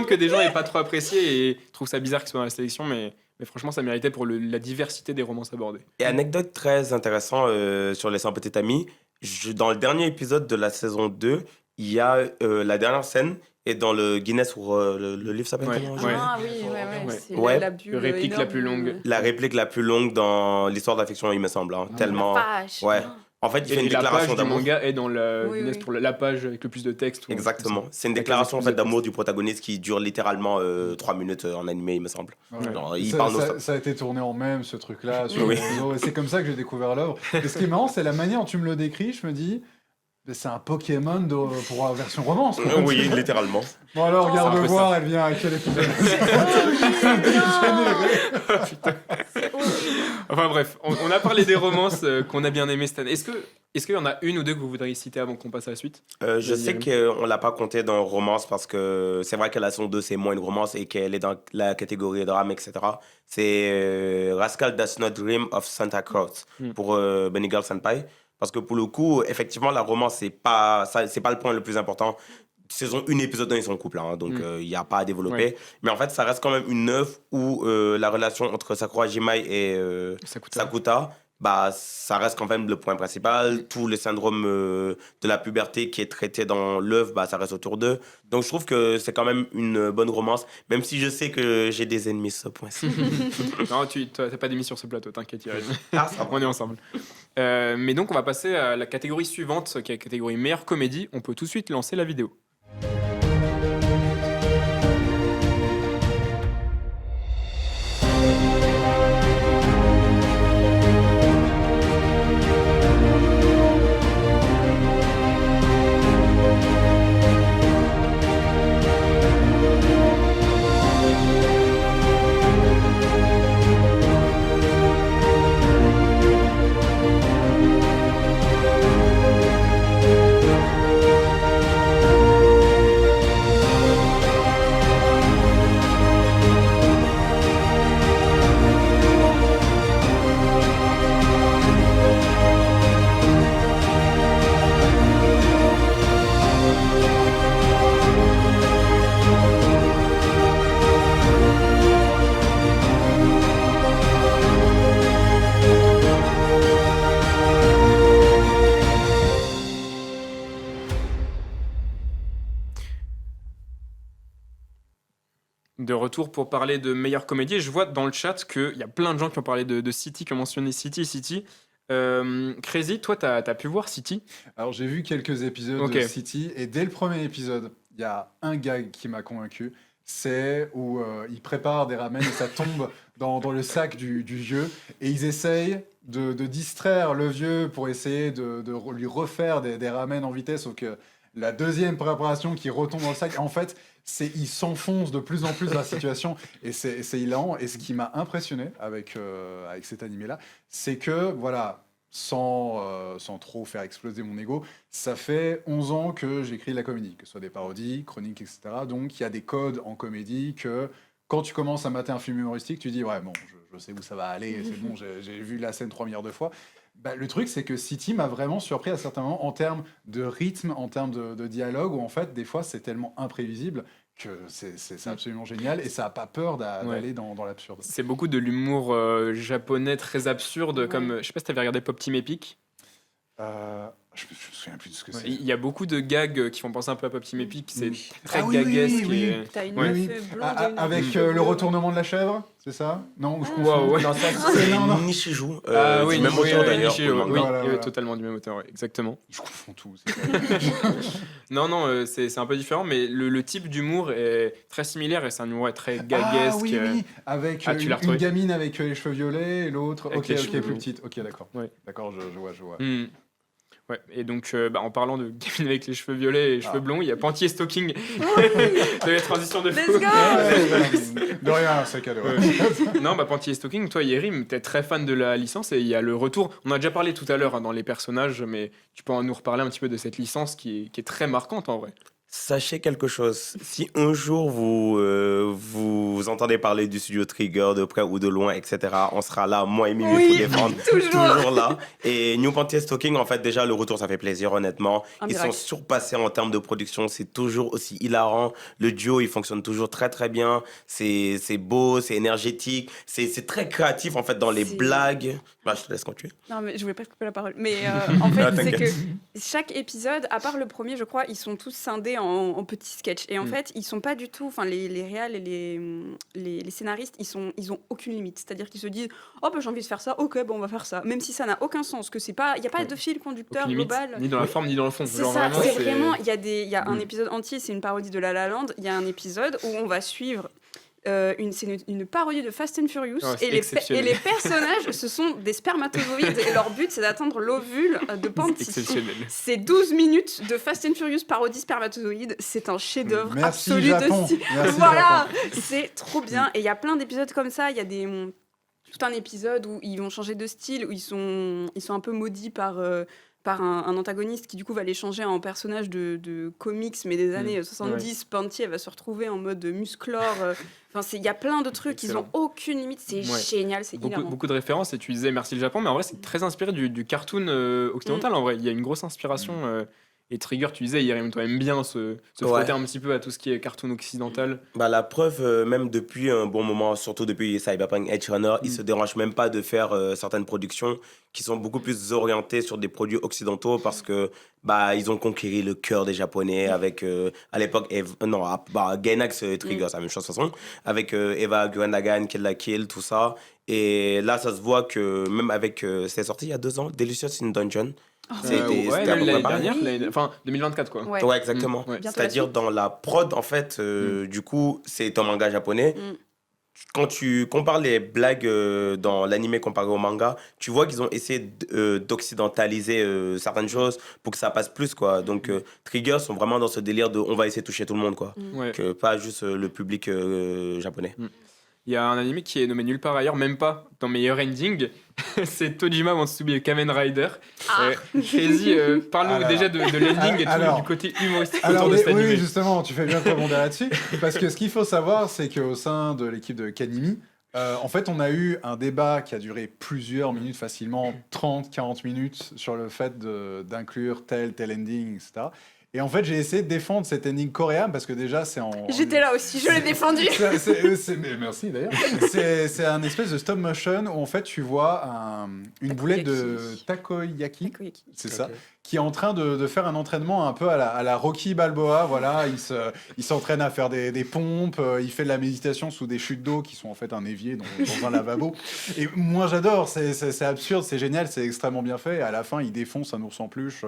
que des gens n'aient pas trop apprécié et trouvent ça bizarre qu'ils soient dans la sélection, mais franchement, ça méritait pour la diversité des romances abordées. Et anecdote très intéressante sur les 100 petites amies. Dans le dernier épisode de la saison 2, il y a la dernière scène. Et dans le Guinness, où le livre s'appelle Ouais, comment ouais. Ah oui, ouais. Ouais. C'est Ouais. la bulle Le réplique la énorme. plus longue. La réplique la plus longue dans l'histoire de la fiction, il me semble. Hein, tellement. Vache. Ouais. En fait, il fait une Et la déclaration page du d'amour. manga est dans la Oui, Guinness oui. pour la page avec le plus de texte. ou- Exactement. C'est une Avec déclaration en plus fait de d'amour du protagoniste qui dure littéralement 3 minutes en animé, il me semble. Ouais. Genre, il ça, parle ça- non-stop. ça a été tourné en même, ce truc-là, sur Oui. les réseaux, et c'est comme ça que j'ai découvert l'œuvre. Et ce qui est marrant, c'est la manière dont tu me le décris, je me dis, mais c'est un Pokémon pour la version romance. quoi. Oui, littéralement. Bon alors, Oh, regarde c'est un peu voir, elle vient à quel épisode Enfin bref, on a parlé des romances qu'on a bien aimées cette année. Est-ce qu'il y en a une ou deux que vous voudriez citer avant qu'on passe à la suite? Je sais qu'on l'a pas compté dans romance parce que c'est vrai que la saison 2 c'est moins une romance et qu'elle est dans la catégorie drame, etc. C'est Rascal Does Not Dream of Santa Claus pour Bunny Girl Senpai. Parce que pour le coup, effectivement, la romance, c'est pas le point le plus important. Saison 1, épisode 1, ils sont en couple, hein, donc il n'y a pas à développer. Ouais. Mais en fait, ça reste quand même une œuvre où la relation entre Sakura Jimai et Sakuta, bah, ça reste quand même le point principal. Tout le syndrome de la puberté qui est traité dans l'œuvre, bah, ça reste autour d'eux. Donc je trouve que c'est quand même une bonne romance, même si je sais que j'ai des ennemis sur ce point-ci. Non, tu n'as pas d'émis sur ce plateau, t'inquiète, Irène. Ah, ça va. On est ensemble. Mais donc, on va passer à la catégorie suivante, qui est la catégorie meilleure comédie. On peut tout de suite lancer la vidéo. De retour pour parler de meilleure comédie. Et je vois dans le chat qu'il y a plein de gens qui ont parlé de City, qui ont mentionné City. Crazy, toi, t'as pu voir City? Alors j'ai vu quelques épisodes Ok. de City, et dès le premier épisode, il y a un gag qui m'a convaincu. C'est où ils préparent des ramen et ça tombe dans le sac du vieux, et ils essayent de distraire le vieux pour essayer de lui refaire des ramen en vitesse, sauf que la deuxième préparation qui retombe dans le sac, en fait, il s'enfonce de plus en plus dans la situation et c'est hilarant. Et ce qui m'a impressionné avec cet animé-là, c'est que, voilà, sans trop faire exploser mon ego, ça fait 11 ans que j'écris de la comédie, que ce soit des parodies, chroniques, etc. Donc il y a des codes en comédie que quand tu commences à mater un film humoristique, tu dis, ouais, bon, je sais où ça va aller, c'est bon, j'ai vu la scène 3 milliards de fois. Bah, le truc, c'est que City m'a vraiment surpris à certains moments en termes de rythme, en termes de dialogue, où en fait, des fois, c'est tellement imprévisible que c'est absolument génial et ça n'a pas peur d'aller dans l'absurde. C'est beaucoup de l'humour japonais très absurde, comme, je sais pas si t'avais regardé Pop Team Epic. Je me souviens plus de ce que c'est. Il y a beaucoup de gags qui font penser un peu à Pop Team Epic, c'est très oui, gaguesque. oui. et- T'as une Ouais. meuf Oui. blonde et une Avec meuf le retournement de la chèvre, c'est ça? Non, je confonds. Wow, ouais. Non, ça, Non, non. c'est Nishiju. Ah oui, du même auteur d'ailleurs. Nishi, pour le oui, manga. Voilà, voilà. totalement du même auteur, ouais, exactement. Je confonds tout. c'est Non, c'est un peu différent, mais le type d'humour est très similaire et c'est un humour très Ah gaguesque. oui, oui, avec Ah, tu l'as une retrouvé. gamine avec les cheveux violets et l'autre. Avec Ok, les ok, cheveux plus blonds. petite. Ok, d'accord. Ouais. D'accord, je vois. Hmm. Ouais, et donc en parlant de gamine avec les cheveux violets et les cheveux blonds, il y a Panty et Stalking de la transition de Let's fou. go. De rien, c'est cadeau. Non, Panty et Stalking, toi Yerim, t'es très fan de la licence et il y a le retour. On a déjà parlé tout à l'heure dans les personnages, mais tu peux nous reparler un petit peu de cette licence qui est très marquante en vrai. Sachez quelque chose, si un jour vous entendez parler du studio Trigger de près ou de loin, etc., on sera là, moi et Mimi, Oui, pour défendre. toujours. Là. Et New Panty Stalking, en fait, déjà, le retour, ça fait plaisir, honnêtement. Un Ils miracle. sont surpassés en termes de production, c'est toujours aussi hilarant. Le duo, il fonctionne toujours très, très bien. C'est beau, c'est énergétique, c'est très créatif, en fait, dans les C'est- blagues. Bah, je te laisse continuer. Non, mais je voulais pas te couper la parole. Mais en fait, Ah, c'est que t'inquiète. chaque épisode, à part le premier, je crois, ils sont tous scindés en petits sketchs. Et en fait, ils sont pas du tout. Enfin, les réals et les scénaristes, ils ont aucune limite. C'est-à-dire qu'ils se disent, oh, bah, j'ai envie de faire ça, ok, bon, on va faire ça. Même si ça n'a aucun sens, que c'est pas, il y a pas Ouais. de fil conducteur Aucune limite, global. ni dans la forme ni dans le fond. C'est Genre, ça, vraiment, c'est vraiment. Il y a un Mm. épisode entier, c'est une parodie de La La Land. Il y a un épisode où on va suivre. C'est une parodie de Fast and Furious Oh, c'est et exceptionnel. les personnages ce sont des spermatozoïdes et leur but c'est d'atteindre l'ovule de C'est Panty. exceptionnel. C'est 12 minutes de Fast and Furious parodie spermatozoïde, c'est un chef-d'œuvre Merci absolu Japon. de style. Merci, Voilà, Japon. c'est trop bien et il y a plein d'épisodes comme ça, il y a tout un épisode où ils vont changer de style, où ils sont un peu maudits par un antagoniste qui du coup va les changer en personnage de comics mais des années 70. Panty elle va se retrouver en mode musclore. Enfin il y a plein de trucs, ils Excellent. ont aucune limite, c'est Ouais. génial, c'est hilarant. Beaucoup de références et tu disais merci le Japon, mais en vrai c'est très inspiré du cartoon occidental en vrai. Il y a une grosse inspiration et Trigger, tu disais, Yerim, toi aimes bien se frotter un petit peu à tout ce qui est cartoon occidental. Bah, la preuve, même depuis un bon moment, surtout depuis Cyberpunk Edge Runner, ils se dérangent même pas de faire certaines productions qui sont beaucoup plus orientées sur des produits occidentaux parce que bah ils ont conquéri le cœur des Japonais avec à l'époque Gainax Trigger, c'est la même chose de toute façon, avec Eva Gurren Lagann, Kill la Kill, tout ça. Et là, ça se voit que même avec c'est sorti il y a 2 ans, Delicious in Dungeon. C'était Ouais, à peu même près l'année pareil. dernière, enfin 2024 quoi. Ouais. Ouais, exactement. Ouais. Bientôt la C'est-à-dire suite. dans la prod, en fait, du coup, c'est un manga japonais. Quand tu compares les blagues dans l'anime comparé au manga, tu vois qu'ils ont essayé d'occidentaliser certaines choses pour que ça passe plus, quoi. Donc, Trigger sont vraiment dans ce délire de on va essayer de toucher tout le monde, quoi. Ouais. Que pas juste le public japonais. Il y a un anime qui est nommé nulle part ailleurs, même pas dans meilleur ending. C'est Tojima Wants to be a Kamen Rider. Crazy, parle-nous Alors. déjà de l'ending et Alors. du côté humoristique Alors, autour de cet oui, animé. justement, tu fais bien de rebondir là-dessus. Parce que ce qu'il faut savoir, c'est qu'au sein de l'équipe de Kanimi, en fait, on a eu un débat qui a duré plusieurs minutes, facilement 30-40 minutes, sur le fait d'inclure tel ending, etc. Et en fait, j'ai essayé de défendre cet ending coréen parce que déjà, c'est en. J'étais là aussi, je l'ai défendu. Mais merci d'ailleurs. C'est un espèce de stop motion où en fait tu vois une boulette de takoyaki, c'est ça, qui est en train de faire un entraînement un peu à la Rocky Balboa. Voilà, il s'entraîne à faire des pompes, il fait de la méditation sous des chutes d'eau qui sont en fait un évier dans un lavabo. Et moi j'adore, c'est absurde, c'est génial, c'est extrêmement bien fait. Et à la fin, il défonce un ours en peluche.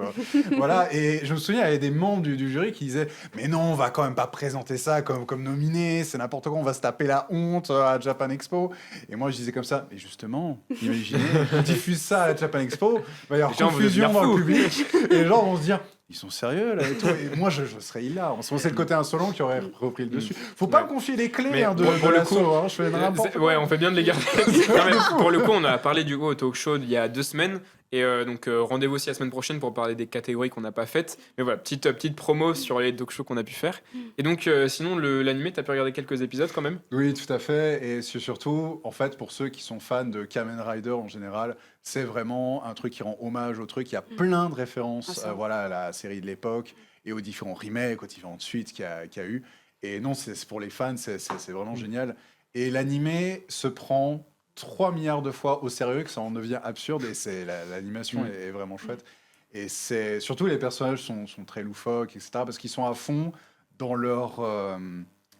Voilà, et je me souviens, il y avait des membres du jury qui disaient mais non, on va quand même pas présenter ça comme nominé, c'est n'importe quoi, on va se taper la honte à Japan Expo. Et moi je disais comme ça, mais justement, imaginez, on diffuse ça à Japan Expo, il va y avoir Les gens vont confusion devenir dans le fous. public et les gens vont se dire ils sont sérieux là et tout. Et moi, je serais hilar. C'est le côté insolent qui aurait repris le dessus. Faut pas me confier les clés Mais hein, de pour le l'assaut, coup, hein. Je fais n'importe quoi. Ouais, on fait bien de les garder. Non, mais pour le coup, on a parlé du coup au talk show il y a 2 semaines. Et donc, rendez-vous aussi la semaine prochaine pour parler des catégories qu'on n'a pas faites. Mais voilà, petite promo sur les talk shows qu'on a pu faire. Et donc, sinon, l'animé, t'as pu regarder quelques épisodes quand même? Oui, tout à fait. Et surtout, en fait, pour ceux qui sont fans de Kamen Rider en général, c'est vraiment un truc qui rend hommage au truc. Il y a plein de références Ah, ça. voilà, à la série de l'époque et aux différents remakes, aux différentes suites qu'il y a eu. Et non, c'est pour les fans, c'est vraiment génial. Et l'animé se prend 3 milliards de fois au sérieux que ça en devient absurde. Et l'animation est vraiment chouette. Et c'est surtout les personnages sont très loufoques, etc. Parce qu'ils sont à fond dans leur...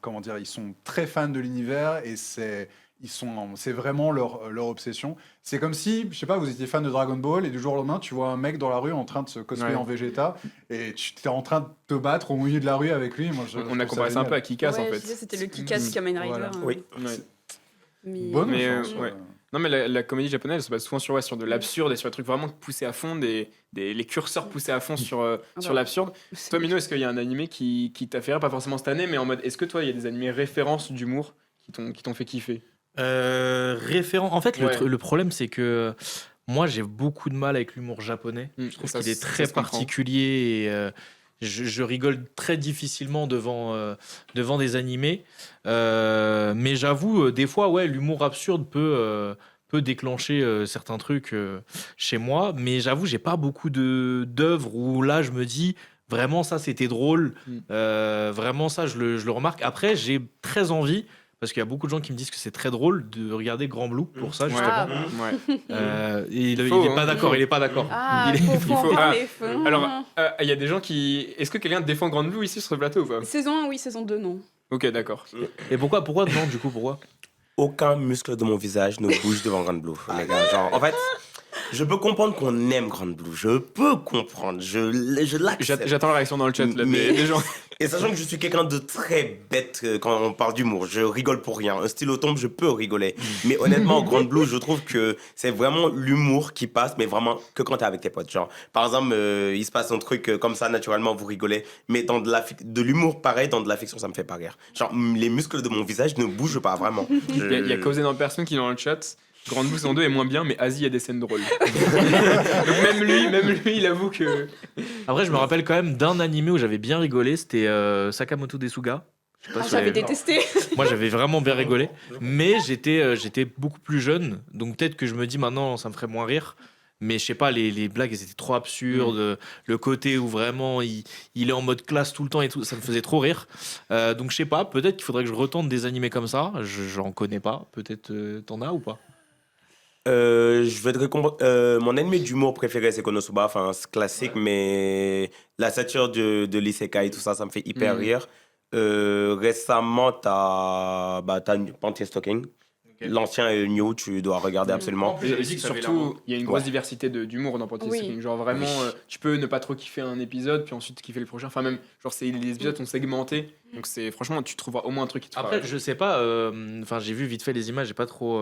comment dire, ils sont très fans de l'univers et c'est vraiment leur obsession. C'est comme si, je sais pas, vous étiez fan de Dragon Ball et du jour au lendemain, tu vois un mec dans la rue en train de se cosplayer Ouais. en Vegeta et tu es en train de te battre au milieu de la rue avec lui. Moi, On a comparé ça un peu à Kick-Ass Ouais, en je fait. disais, c'était le Kick-Ass Kamen Rider. Voilà. Oui. Ouais. Mais... Bonne Mais, chance. ouais. Non, mais la comédie japonaise, elle se base souvent sur de l'absurde et sur des trucs vraiment poussés à fond, les curseurs poussés à fond sur l'absurde. Toi, Mino, est-ce qu'il y a un animé qui t'a fait rire, pas forcément cette année, mais en mode, est-ce que toi, il y a des animés références d'humour qui t'ont fait kiffer? Référent. En fait, Ouais. le problème, c'est que moi, j'ai beaucoup de mal avec l'humour japonais. Je trouve Ça, qu'il est ça très se comprend. particulier et je rigole très difficilement devant des animés. Mais j'avoue, des fois, ouais, l'humour absurde peut déclencher certains trucs chez moi. Mais j'avoue, j'ai pas beaucoup d'œuvres où là, je me dis. Vraiment, ça, c'était drôle. Vraiment, ça, je le remarque. Après, j'ai très envie, parce qu'il y a beaucoup de gens qui me disent que c'est très drôle, de regarder Grand Blue pour ça, justement. Ah, Ouais. Et il Faut, est hein. pas d'accord, il est pas d'accord. Ah, Il est- faut en faut- parler. Alors, il y a des gens qui. Est-ce que quelqu'un défend Grand Blue ici sur ce plateau ou pas? Saison 1, oui, saison 2, non. Ok, d'accord. Et pourquoi non, du coup, pourquoi Aucun muscle de mon visage ne bouge devant Grand Blue, les gars. Genre, en fait, je peux comprendre qu'on aime Grand Blue. Je peux comprendre. Je l'accepte. J'attends la réaction dans le chat là, Mais- des gens. Et sachant que je suis quelqu'un de très bête quand on parle d'humour, je rigole pour rien. Un stylo tombe, je peux rigoler. Mais honnêtement, Grand Blue, je trouve que c'est vraiment l'humour qui passe, mais vraiment que quand t'es avec tes potes. Genre, par exemple, il se passe un truc comme ça, naturellement, vous rigolez. Mais dans de l'humour pareil, dans de la fiction, ça me fait pas rire. Genre, les muscles de mon visage ne bougent pas vraiment. Il y a causé dans personne qui est dans le chat. Grand Blue saison 2 est moins bien, mais Asie, il y a des scènes drôles. Donc même lui, il avoue que. Après, je me rappelle quand même d'un animé où j'avais bien rigolé, c'était Sakamoto Desuga. Je sais pas Ah, si vous j'avais l'avez vu. détesté. Moi, j'avais vraiment bien rigolé. Mais j'étais beaucoup plus jeune, donc peut-être que je me dis maintenant, ça me ferait moins rire. Mais je sais pas, les blagues, elles étaient trop absurdes. Le côté où vraiment il est en mode classe tout le temps et tout, ça me faisait trop rire. Donc je sais pas, peut-être qu'il faudrait que je retente des animés comme ça. J'en connais pas. Peut-être t'en as ou pas? Je vais te répondre. Mon ennemi d'humour préféré, c'est Konosuba. Enfin, c'est classique, mais la satire de l'isekai, tout ça, ça me fait hyper rire. Récemment, t'as Panty Stocking. L'ancien et le new, tu dois regarder absolument. Et surtout, il y a une grosse diversité d'humour dans Panty Oui. Stocking. Genre vraiment, tu peux ne pas trop kiffer un épisode, puis ensuite kiffer le prochain. Enfin, même, genre, les épisodes sont segmentés. Donc, franchement, tu trouveras au moins un truc qui te fera Après, rire. je sais pas. Enfin, j'ai vu vite fait les images, j'ai pas trop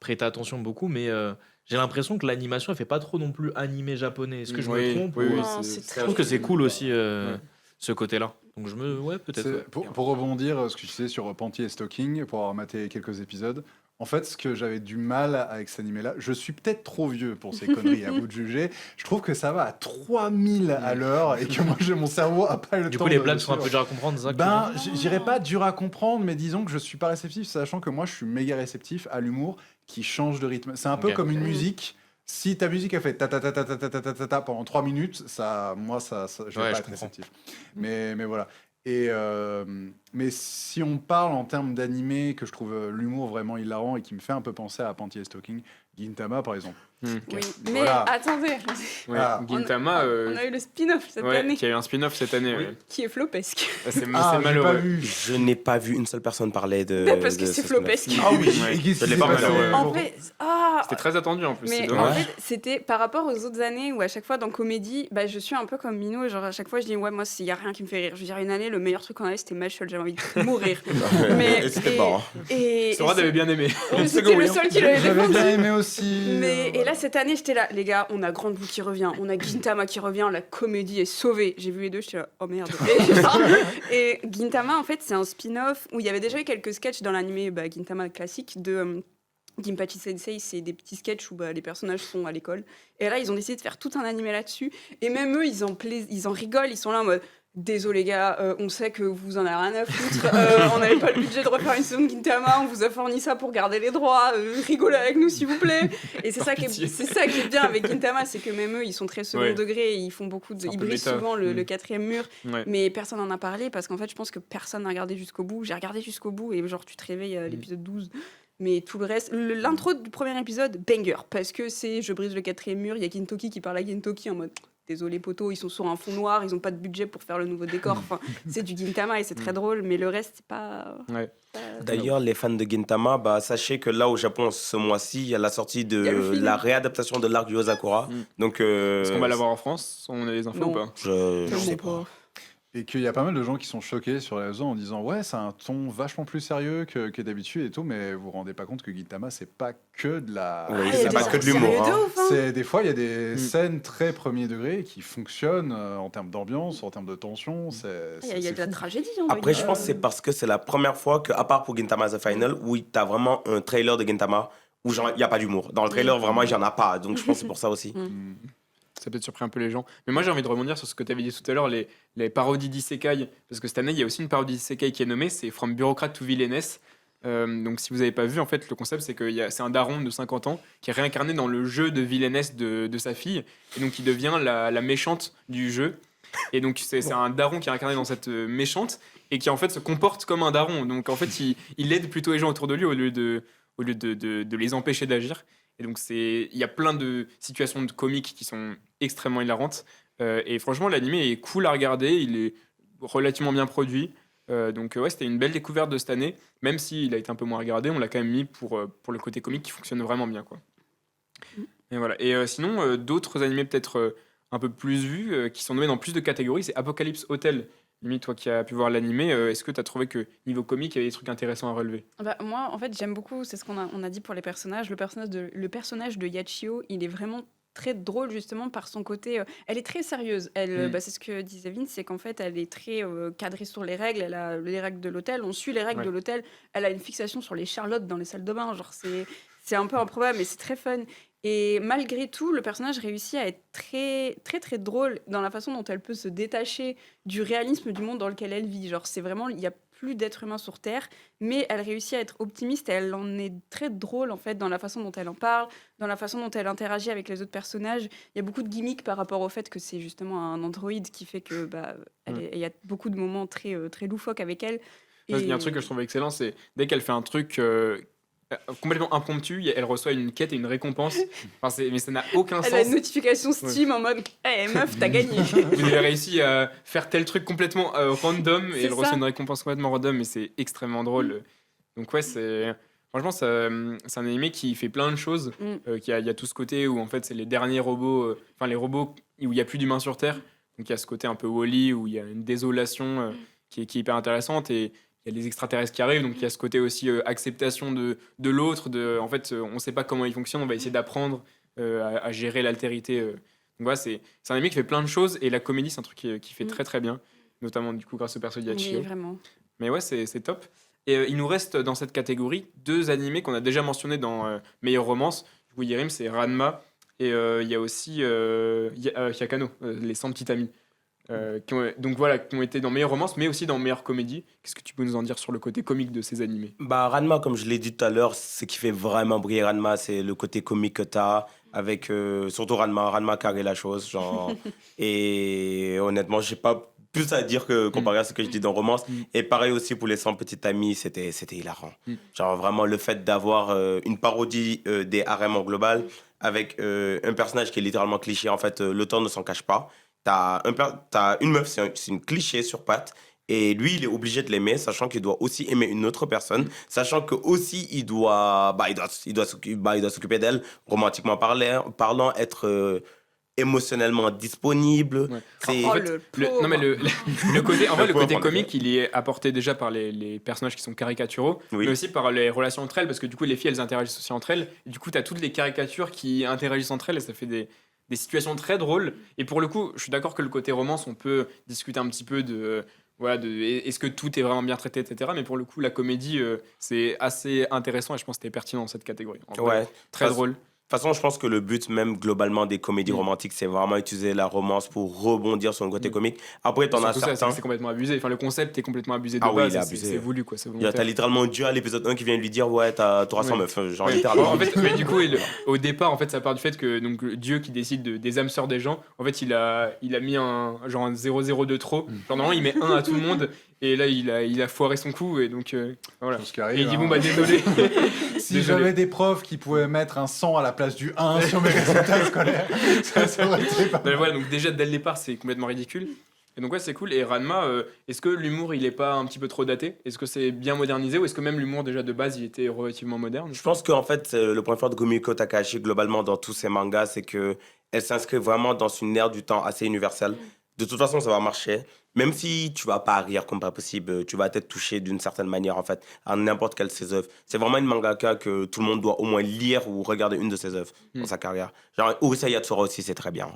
prêté attention beaucoup, mais j'ai l'impression que l'animation, elle fait pas trop non plus animé japonais. Est-ce que je me trompe Oui, ou- oui, Non, c'est- c'est Je très trouve que c'est cool aussi Ouais. ce côté-là. Donc ouais, peut-être. C'est- Ouais. pour rebondir ce que tu disais sur Panty et Stocking, pour avoir maté quelques épisodes, en fait, ce que j'avais du mal avec cet animé-là, je suis peut-être trop vieux pour ces conneries, à vous de juger. Je trouve que ça va à 3000 à l'heure et que moi, mon cerveau a pas le Du temps coup, les de blagues le sont un peu suivre. dures à comprendre, ça. Ben, j'irais pas dur à comprendre, mais disons que je suis pas réceptif, sachant que moi, je suis méga réceptif à l'humour qui change de rythme. C'est un peu Ok. comme une musique. Si ta musique a fait ta ta ta ta ta ta ta ta ta ta pendant 3 minutes, ça, moi, je vais Ouais, pas je être comprends. réceptif. Mais voilà. Et mais si on parle en termes d'animé que je trouve l'humour vraiment hilarant et qui me fait un peu penser à Panty et Stocking, Gintama par exemple. Oui, mais Voilà. attendez, Ouais, Ah. Gintama, on a eu le spin-off cette ouais, année qui a eu un spin-off cette année. Oui. Ouais. qui est flopesque. Ah, c'est Ah, c'est j'ai pas malheureux. vu. Je n'ai pas vu une seule personne parler de. Parce que de c'est ce flopesque. spin-off. Ah oui, Ouais. et qu'est-ce Je qui l'ai s'est pas passé mal, ouais. En fait, C'était très attendu en plus, c'est mais en dommage. fait, c'était par rapport aux autres années où à chaque fois dans comédie, bah, je suis un peu comme Mino, genre à chaque fois je dis ouais moi s'il y a rien qui me fait rire. Je veux dire une année le meilleur truc qu'on avait c'était Match Soldier j'avais envie de mourir. Mais- Et c'était bon. Sora, t'avais bien aimé. C'était le seul qui l'avait J'avais défendu. bien aimé aussi. Et là, cette année, j'étais là, les gars, on a Grand Blue qui revient, on a Gintama qui revient, la comédie est sauvée. J'ai vu les deux, j'étais là, oh merde. Et Gintama, en fait, c'est un spin-off où il y avait déjà eu quelques sketchs dans l'animé Gintama classique de Ginpachi Sensei. C'est des petits sketchs où les personnages sont à l'école. Et là, ils ont décidé de faire tout un animé là-dessus. Et même eux, ils en rigolent, ils sont là en mode. Désolé les gars, on sait que vous en avez rien à foutre, on n'avait pas le budget de refaire une saison de Gintama, on vous a fourni ça pour garder les droits, rigolez avec nous s'il vous plaît. Et c'est ça qui est bien avec Gintama, c'est que même eux ils sont très second Ouais. degré, ils font beaucoup C'est un ils peu brisent méta. souvent le quatrième mur, Ouais. mais personne n'en a parlé parce qu'en fait je pense que personne n'a regardé jusqu'au bout. J'ai regardé jusqu'au bout et genre tu te réveilles à l'épisode 12. Mais tout le reste, l'intro du premier épisode, banger, parce que c'est je brise le quatrième mur, il y a Gintoki qui parle à Gintoki en mode désolé poto, ils sont sur un fond noir, ils ont pas de budget pour faire le nouveau décor. Enfin, c'est du Gintama et c'est très drôle, mais le reste c'est pas. Ouais. D'ailleurs, les fans de Gintama, sachez que là au Japon, ce mois-ci, il y a la sortie Il y a le de film. la réadaptation de l'arc du Ozakura. Mm. Donc, Est-ce qu'on va l'avoir en France? On a les infos Non. ou pas? je Tellement sais pas. Et qu'il y a pas mal de gens qui sont choqués sur les réseaux en disant ouais, c'est un ton vachement plus sérieux que d'habitude et tout, mais vous vous rendez pas compte que Gintama, c'est pas que de la. Oui, Ah, c'est il y a pas des que de sérieux l'humour. de hein. ouf, hein. C'est des fois il y a des Mm. scènes très premier degré qui fonctionnent en termes d'ambiance, en termes de tension. Il y a de la fou. tragédie. on va Après, dire. je pense que c'est parce que c'est la première fois que, à part pour Gintama The Final, où t'as vraiment un trailer de Gintama où il n'y a pas d'humour. Dans le trailer, vraiment, il n'y en a pas. Donc, je pense que c'est pour ça aussi. Mm. Ça peut-être surpris un peu les gens. Mais moi, j'ai envie de rebondir sur ce que tu avais dit tout à l'heure, les parodies d'isekai. Parce que cette année, il y a aussi une parodie d'isekai qui est nommée, c'est From Bureaucrat to Villainess. Donc, si vous n'avez pas vu, en fait, le concept, c'est que c'est un daron de 50 ans qui est réincarné dans le jeu de Villainess de sa fille. Et donc, il devient la méchante du jeu. Et donc, c'est un daron qui est incarné dans cette méchante et qui, en fait, se comporte comme un daron. Donc, en fait, il aide plutôt les gens autour de lui au lieu de les empêcher d'agir. Et donc, il y a plein de situations de comiques qui sont extrêmement hilarantes. Et franchement, l'animé est cool à regarder. Il est relativement bien produit. Donc, ouais, c'était une belle découverte de cette année. Même s'il a été un peu moins regardé, on l'a quand même mis pour le côté comique qui fonctionne vraiment bien, quoi. Et voilà. Et sinon, d'autres animés peut-être un peu plus vus, qui sont nommés dans plus de catégories, c'est Apocalypse Hotel. Mimi, toi qui as pu voir l'animé, est-ce que tu as trouvé que niveau comique, il y avait des trucs intéressants à relever? Moi, en fait, j'aime beaucoup, c'est ce on a dit pour les personnages. Le personnage de Yachio, il est vraiment très drôle justement par son côté. Elle est très sérieuse. C'est ce que disait Vince, c'est qu'en fait, elle est très cadrée sur les règles. Elle a les règles de l'hôtel. On suit les règles de l'hôtel. Elle a une fixation sur les charlottes dans les salles de bain. Genre, c'est un peu improbable, mais c'est très fun. Et malgré tout, le personnage réussit à être très, très, très drôle dans la façon dont elle peut se détacher du réalisme du monde dans lequel elle vit. Genre, c'est vraiment, il y a plus d'êtres humains sur Terre, mais elle réussit à être optimiste et elle en est très drôle en fait dans la façon dont elle en parle, dans la façon dont elle interagit avec les autres personnages. Il y a beaucoup de gimmicks par rapport au fait que c'est justement un androïde qui fait que il y a beaucoup de moments très, très loufoques avec elle. Il y a un truc que je trouve excellent, c'est dès qu'elle fait un truc complètement impromptu, elle reçoit une quête et une récompense. Mais ça n'a aucun Elle sens. a une notification Steam en mode hey, meuf, t'as gagné. Vous avez réussi à faire tel truc complètement random et C'est elle reçoit ça. une récompense complètement random et c'est extrêmement drôle. Donc ouais, franchement, c'est un animé qui fait plein de choses. Il y a tout ce côté où en fait c'est les derniers robots, les robots où il n'y a plus d'humains sur Terre. Donc il y a ce côté un peu Wall-E où il y a une désolation qui est hyper intéressante et il y a les extraterrestres qui arrivent, donc il y a ce côté aussi acceptation de l'autre. En fait, on ne sait pas comment il fonctionne, on va essayer d'apprendre à gérer l'altérité. Donc voilà, c'est un anime qui fait plein de choses et la comédie, c'est un truc qui fait très très bien, notamment du coup grâce au perso de Yachio. Oui, vraiment. Mais ouais, c'est top. Et il nous reste dans cette catégorie 2 animés qu'on a déjà mentionnés dans Meilleure Romance. Du coup, Yerim, c'est Ranma et il y a aussi Hyakano, les 100 petits amis. Qui ont été dans Meilleure Romance, mais aussi dans Meilleure Comédie. Qu'est-ce que tu peux nous en dire sur le côté comique de ces animés? Ranma, comme je l'ai dit tout à l'heure, ce qui fait vraiment briller Ranma, c'est le côté comique que t'as, avec surtout Ranma carré la chose, genre. Et honnêtement, j'ai pas plus à dire que comparé à ce que je dis dans Romance. Et pareil aussi pour les 100 petites amies, c'était hilarant. Genre vraiment le fait d'avoir une parodie des harems en global, avec un personnage qui est littéralement cliché, en fait, l'auteur ne s'en cache pas. T'as une meuf, c'est une cliché sur pattes, et lui, il est obligé de l'aimer, sachant qu'il doit aussi aimer une autre personne, sachant que aussi il doit s'occuper d'elle, romantiquement parlant, être émotionnellement disponible. Ouais. C'est... Oh, en fait, le non, mais pauvre. le côté, en vrai, Le le côté pauvre, en comique, il est apporté déjà par les personnages qui sont caricaturaux, Oui. mais aussi par les relations entre elles, parce que du coup, les filles, elles interagissent aussi entre elles. Et du coup, tu as toutes les caricatures qui interagissent entre elles, et ça fait des situations très drôles. Et pour le coup, je suis d'accord que le côté romance, on peut discuter un petit peu de. Voilà, est-ce que tout est vraiment bien traité, etc. Mais pour le coup, la comédie, c'est assez intéressant et je pense que c'était pertinent dans cette catégorie. En vrai, Ouais. très Parce- drôle. De toute façon, je pense que le but même globalement des comédies romantiques, c'est vraiment utiliser la romance pour rebondir sur le côté comique. Après, t'en as Surtout ça, certains. c'est complètement abusé. Enfin, le concept est complètement abusé de Ah oui, base. il est et abusé. C'est voulu, quoi. C'est Il y a- volontaire. T'as littéralement Dieu à l'épisode 1 qui vient lui dire ouais, t'auras 100 Ouais. meufs. Genre Ouais. littéralement. En fait, mais du coup, au départ, en fait, ça part du fait que donc, Dieu qui décide des âmes sœurs des gens, en fait, il a mis un 0,0 de trop. Genre, normalement, il met 1 à tout le monde. Et là, il a foiré son coup. Et donc, voilà. Chose qui Et arrive, il dit hein. bon, bah, désolé. Si Désolé. j'avais des profs qui pouvaient mettre un 100 à la place du 1 sur mes résultats scolaires, ça aurait été pas Ben voilà, donc déjà dès le départ, c'est complètement ridicule. Et donc ouais, c'est cool. Et Ranma, est-ce que l'humour, il est pas un petit peu trop daté? Est-ce que c'est bien modernisé ou est-ce que même l'humour déjà de base, il était relativement moderne? Je pense qu'en fait, le point fort de Gumiko Takahashi, globalement, dans tous ses mangas, c'est qu'elle s'inscrit vraiment dans une ère du temps assez universelle. De toute façon, ça va marcher. Même si tu vas pas rire comme pas possible, tu vas être touché d'une certaine manière, en fait, à n'importe quelle de ses œuvres. C'est vraiment une mangaka que tout le monde doit au moins lire ou regarder une de ses œuvres dans sa carrière. Genre, Urusei Yatsura aussi, c'est très bien.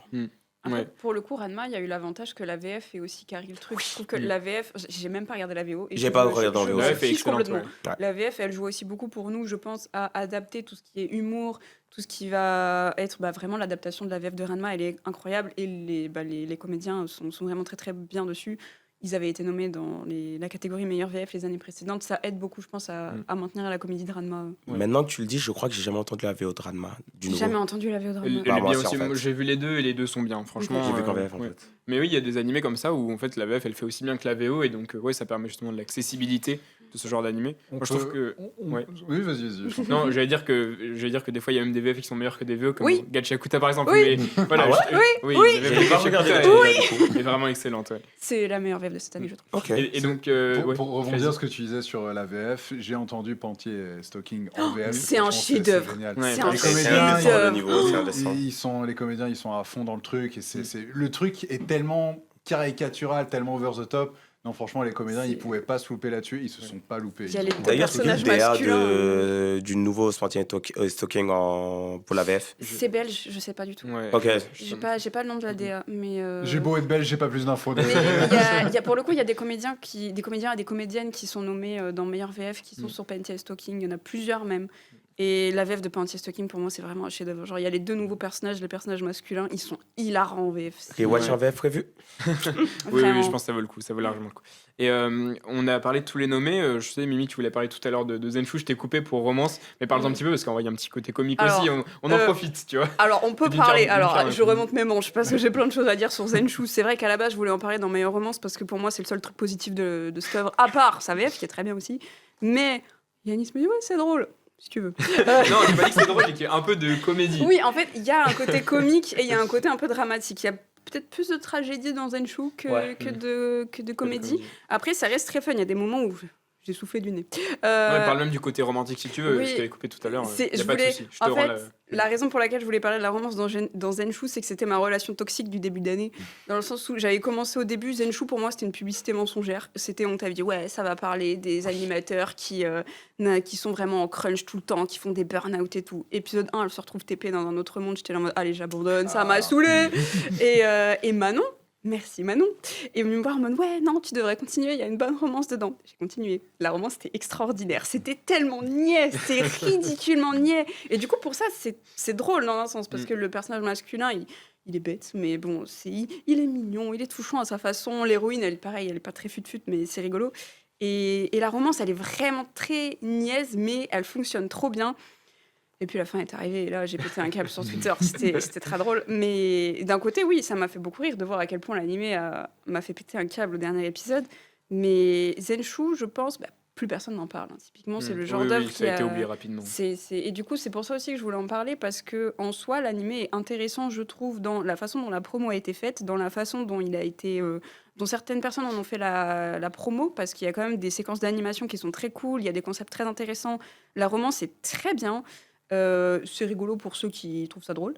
Après, Ouais. pour le coup, Ranma, il y a eu l'avantage que la VF est aussi carré le truc. Je trouve que la VF, j'ai même pas regardé la VO. et J'ai je- pas je- regardé en je VO. me La VF est fiche excellente, complètement. ouais. La VF, elle joue aussi beaucoup pour nous, je pense, à adapter tout ce qui est humour, tout ce qui va être vraiment l'adaptation de la VF de Ranma. Elle est incroyable et les comédiens sont vraiment très très bien dessus. Ils avaient été nommés dans la catégorie meilleure VF les années précédentes. Ça aide beaucoup, je pense, à maintenir la comédie de Ranma. Ouais. Maintenant que tu le dis, je crois que j'ai jamais entendu la VO de Ranma. Du J'ai nouveau. jamais entendu la VO de Elle Ranma. est Bah, moi bien aussi, aussi. en fait. Moi, j'ai vu les deux et les deux sont bien, franchement. J'ai vu qu'en VF, en ouais. fait. Mais oui, il y a des animés comme ça où en fait la VF elle fait aussi bien que la VO et donc ouais, ça permet justement de l'accessibilité de ce genre d'animé. Moi je trouve que ouais. Oui, vas-y, vas-y. je t'en prie. Non, j'allais dire que des fois il y a même des VF qui sont meilleurs que des VO comme Oui. Gachakuta par exemple. Oui. Mais voilà, Ah ouais oui, Oui. la VF de J'ai pas Gachakuta regardé est- est vraiment excellente. Ouais. C'est la meilleure VF de cette année, je trouve. Ok. Et donc ouais, Pour rebondir vas-y. sur ce que tu disais sur la VF, j'ai entendu Pantier et Stalking en VF. c'est un franchement, chef-d'œuvre. génial. Ouais, C'est un Les C'est comédiens, indécent, chef-d'œuvre. le niveau, c'est indécent. les comédiens, ils sont à fond dans le truc. Et le truc est tellement caricatural, tellement over the top. Non, franchement, les comédiens, ils pouvaient pas se louper là-dessus. Ils se sont pas loupés. Il y a les deux D'ailleurs, c'est personnages qui le DA masculins. du nouveau Stalking pour la VF? C'est belge, je sais pas du tout. Ouais. Ok. J'ai pas le nom de la DA, mais. J'ai beau être belge, j'ai pas plus d'infos. Mais pour le coup, il y a des comédiens et des comédiennes qui sont nommés dans meilleur VF, qui sont sur Panty et Stalking. Il y en a plusieurs même. Et la VF de Panty et Stalking, pour moi, c'est vraiment un chef-d'œuvre. Genre, il y a les deux nouveaux personnages, les personnages masculins, ils sont hilarants en VF. Rewatch en VF prévu? Oui, Vraiment. je pense que ça vaut le coup, ça vaut largement le coup. Et on a parlé de tous les nommés. Je sais, Mimi, tu voulais parler tout à l'heure de Zenshu, je t'ai coupé pour romance, mais parle-en un petit peu parce qu'en vrai, il y a un petit côté comique Alors, aussi, on en profite, tu vois. Alors, on peut D'une parler. terme- Alors, d'une terme- je remonte mes manches parce que j'ai plein de choses à dire sur Zenshu. C'est vrai qu'à la base, je voulais en parler dans Meilleure Romance parce que pour moi, c'est le seul truc positif de cette œuvre, à part sa VF qui est très bien aussi. Mais Yanis me dit, ouais, c'est drôle, si tu veux. Non, j'ai pas dit que c'est drôle, mais qu'il y a un peu de comédie. Oui, en fait, il y a un côté comique et il y a un côté un peu dramatique. Il y a peut-être plus de tragédie dans Zenshu Ouais. que de comédie. Après, ça reste très fun. Il y a des moments où j'ai soufflé du nez. Ouais, parle même du côté romantique si tu veux. oui. Je t'avais coupé tout à l'heure. C'est- Y a je pas de voulais- souci. Je te en rends fait, la- La raison pour laquelle je voulais parler de la romance dans Zenshu, c'est que c'était ma relation toxique du début d'année. Dans le sens où j'avais commencé au début, Zenshu pour moi c'était une publicité mensongère. C'était, on t'avait dit, ouais, ça va parler des animateurs qui sont vraiment en crunch tout le temps, qui font des burn-out et tout. Épisode 1, elle se retrouve TP dans un autre monde. J'étais là en mode, allez, j'abandonne, ça m'a saoulé. Et Manon, merci Manon, est venue me voir en mode, ouais, non, tu devrais continuer, il y a une bonne romance dedans. J'ai continué. La romance était extraordinaire. C'était tellement niais, c'était ridiculement niais. Et du coup, pour ça, c'est drôle dans un sens, parce que le personnage masculin, il est bête, mais bon, il est mignon, il est touchant à sa façon. L'héroïne, elle, pareil, elle est pas très fut-fut, mais c'est rigolo. Et la romance, elle est vraiment très niaise, mais elle fonctionne trop bien. Et puis la fin est arrivée, et là, j'ai pété un câble sur Twitter. C'était très drôle. Mais d'un côté, oui, ça m'a fait beaucoup rire de voir à quel point l'animé m'a fait péter un câble au dernier épisode. Mais Zenshu, je pense, plus personne n'en parle. Hein. Typiquement, c'est le genre Oui, d'œuvre oui, qui ça a été oublié rapidement. Et du coup, c'est pour ça aussi que je voulais en parler, parce que en soi, l'animé est intéressant, je trouve, dans la façon dont la promo a été faite, dans la façon dont il a été, dont certaines personnes en ont fait la promo, parce qu'il y a quand même des séquences d'animation qui sont très cool, il y a des concepts très intéressants. La romance est très bien. C'est rigolo pour ceux qui trouvent ça drôle.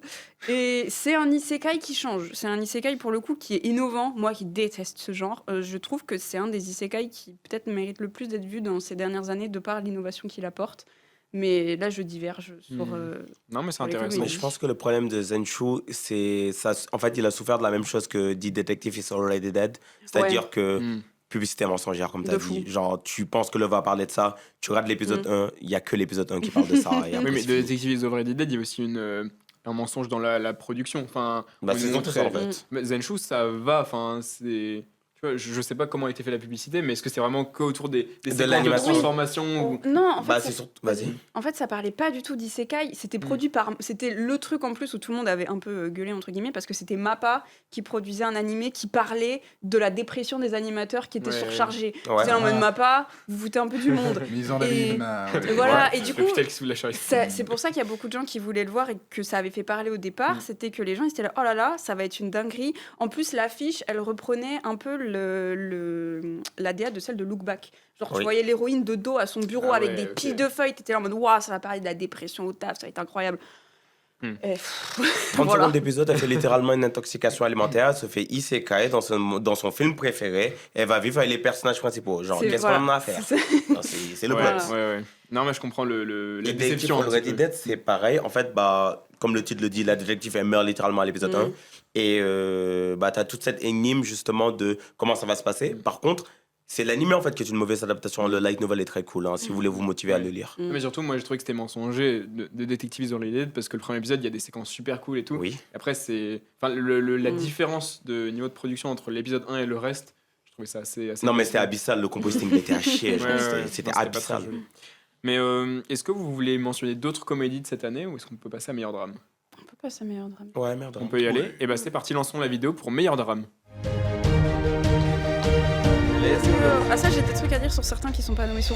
Et c'est un isekai qui change. C'est un isekai pour le coup qui est innovant. Moi qui déteste ce genre, je trouve que c'est un des isekai qui peut-être mérite le plus d'être vu dans ces dernières années de par l'innovation qu'il apporte. Mais là, je diverge sur. Non, mais c'est Pour les intéressant. Mais comédies. je pense que le problème de Zenshu, c'est ça. En fait, il a souffert de la même chose que The Detective is Already Dead. C'est-à-dire que Hmm. publicité mensongère, comme tu De as dit. fou. Genre, tu penses que le va parler de ça, tu regardes l'épisode 1, il y a que l'épisode 1 qui parle de ça. Et après, Oui, mais c'est de fini. Detective is Already Dead, il y a aussi un mensonge dans la production. Enfin, Bah, on c'est nous surtout montrait- ça, en fait. Mais Zenshu, ça va. Enfin, c'est. Tu vois, je sais pas comment a été fait la publicité, mais est-ce que c'est vraiment qu'autour des De séquences de l'animation. transformation ou... Non, en fait, Bah, ça- c'est surtout. Vas-y. En fait, ça parlait pas du tout d'isekai. C'était produit par. C'était le truc en plus où tout le monde avait un peu gueulé, entre guillemets, parce que c'était Mappa qui produisait un animé qui parlait de la dépression des animateurs qui étaient Ouais. surchargés. Ouais. C'était en mode Ah. Mappa, vous foutez un peu du monde. Mais ils en avaient Et- une marre. Et voilà, Ouais. et du Le coup. putain qui se fout de la charrue. C'est pour ça qu'il y a beaucoup de gens qui voulaient le voir et que ça avait fait parler au départ. C'était que les gens ils étaient là, oh là là, ça va être une dinguerie. En plus, l'affiche, elle reprenait un peu la DA de celle de Look Back. Genre, tu Oui. voyais l'héroïne de dos à son bureau Ah avec ouais, des ok. piles de feuilles. T'étais là en mode, waouh, ça va parler de la dépression au taf, ça va être incroyable. Et 30 voilà. secondes d'épisode, elle fait littéralement une intoxication alimentaire, elle se fait isekai dans son film préféré, elle va vivre avec les personnages principaux. Genre, C'est- qu'est-ce voilà. qu'on en a à faire? C'est- Non, c'est le Ouais, plot. Voilà. ouais. Non, mais je comprends la Et déception. Detective un petit Already peu. Dead, c'est pareil. En fait, bah, comme le titre le dit, la détective, elle meurt littéralement à l'épisode 1. Et bah, t'as toute cette énigme, justement, de comment ça va se passer. Par contre, c'est l'anime, en fait, qui est une mauvaise adaptation. Le light novel est très cool, hein, si vous voulez vous motiver à le lire. Mais surtout, moi, j'ai trouvé que c'était mensonger de Detective is Already Dead parce que le premier épisode, il y a des séquences super cool et tout. Oui. Après, c'est. Enfin, la différence de niveau de production entre l'épisode 1 et le reste, je trouvais ça assez. Non, mais c'était abyssal. Le composting, il était à chier. genre, Ouais, c'était- ouais. C'était Non, pas très abyssal. joli. Mais est-ce que vous voulez mentionner d'autres comédies de cette année ou est-ce qu'on peut passer à meilleur drame? On peut passer à meilleur drame. Ouais, merde. On peut y aller. Et bah, c'est parti, lançons la vidéo pour meilleur drame. Ah, ça, j'ai des trucs à dire sur certains qui sont pas nommés sur.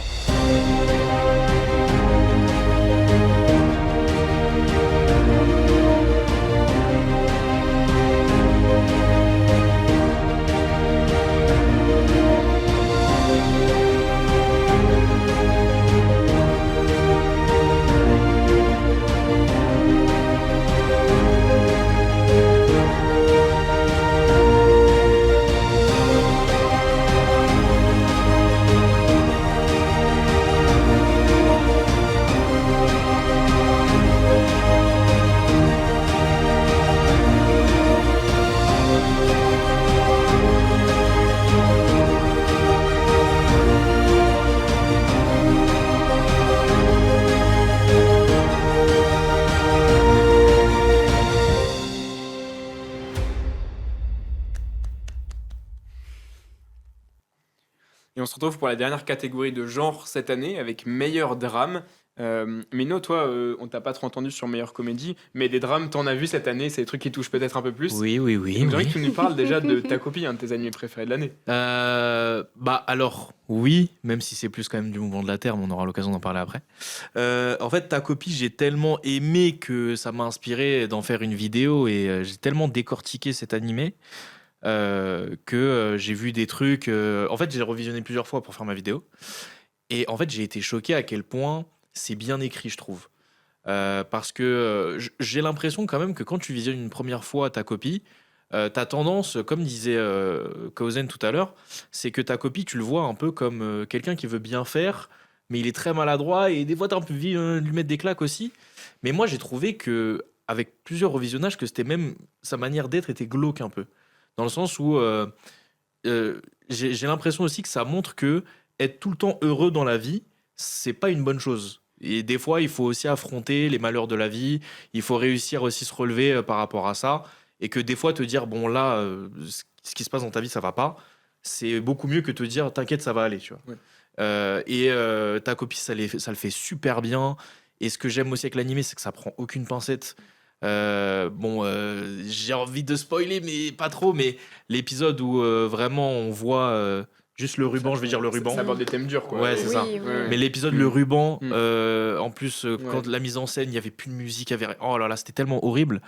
Et on se retrouve pour la dernière catégorie de genre cette année avec meilleur drame. Mino, toi, on t'a pas trop entendu sur meilleure comédie, mais des drames, t'en as vu cette année, c'est des trucs qui touchent peut-être un peu plus. Oui. Donc j'aimerais que tu nous parles déjà de ta copie, un de tes animés préférés de l'année. Bah alors oui, même si c'est plus quand même du mouvement de la Terre, mais on aura l'occasion d'en parler après. En fait, ta copie, j'ai tellement aimé que ça m'a inspiré d'en faire une vidéo et j'ai tellement décortiqué cet animé que j'ai vu des trucs. En fait, j'ai revisionné plusieurs fois pour faire ma vidéo et en fait, j'ai été choqué à quel point c'est bien écrit, je trouve. Parce que j'ai l'impression quand même que quand tu visionnes une première fois ta copie, t'as tendance, comme disait Kauzen tout à l'heure, c'est que ta copie, tu le vois un peu comme quelqu'un qui veut bien faire, mais il est très maladroit et des fois t'as un peu envie de lui mettre des claques aussi. Mais moi, j'ai trouvé que avec plusieurs revisionnages, que c'était même sa manière d'être était glauque un peu, dans le sens où j'ai l'impression aussi que ça montre que être tout le temps heureux dans la vie, c'est pas une bonne chose. Et des fois, il faut aussi affronter les malheurs de la vie. Il faut réussir aussi se relever par rapport à ça. Et que des fois, te dire, bon, là, ce qui se passe dans ta vie, ça va pas. C'est beaucoup mieux que te dire, t'inquiète, ça va aller, tu vois. Ouais. Ta copie, ça le fait super bien. Et ce que j'aime aussi avec l'animé, c'est que ça prend aucune pincette. J'ai envie de spoiler, mais pas trop. Mais l'épisode où vraiment on voit juste le ruban, je vais dire le ruban. Ça aborde des thèmes durs, quoi. Ouais, c'est ça. Oui. Ouais. Mais l'épisode Le Ruban, Mm. en plus, quand Ouais. la mise en scène, il n'y avait plus de musique, oh là là, c'était tellement horrible.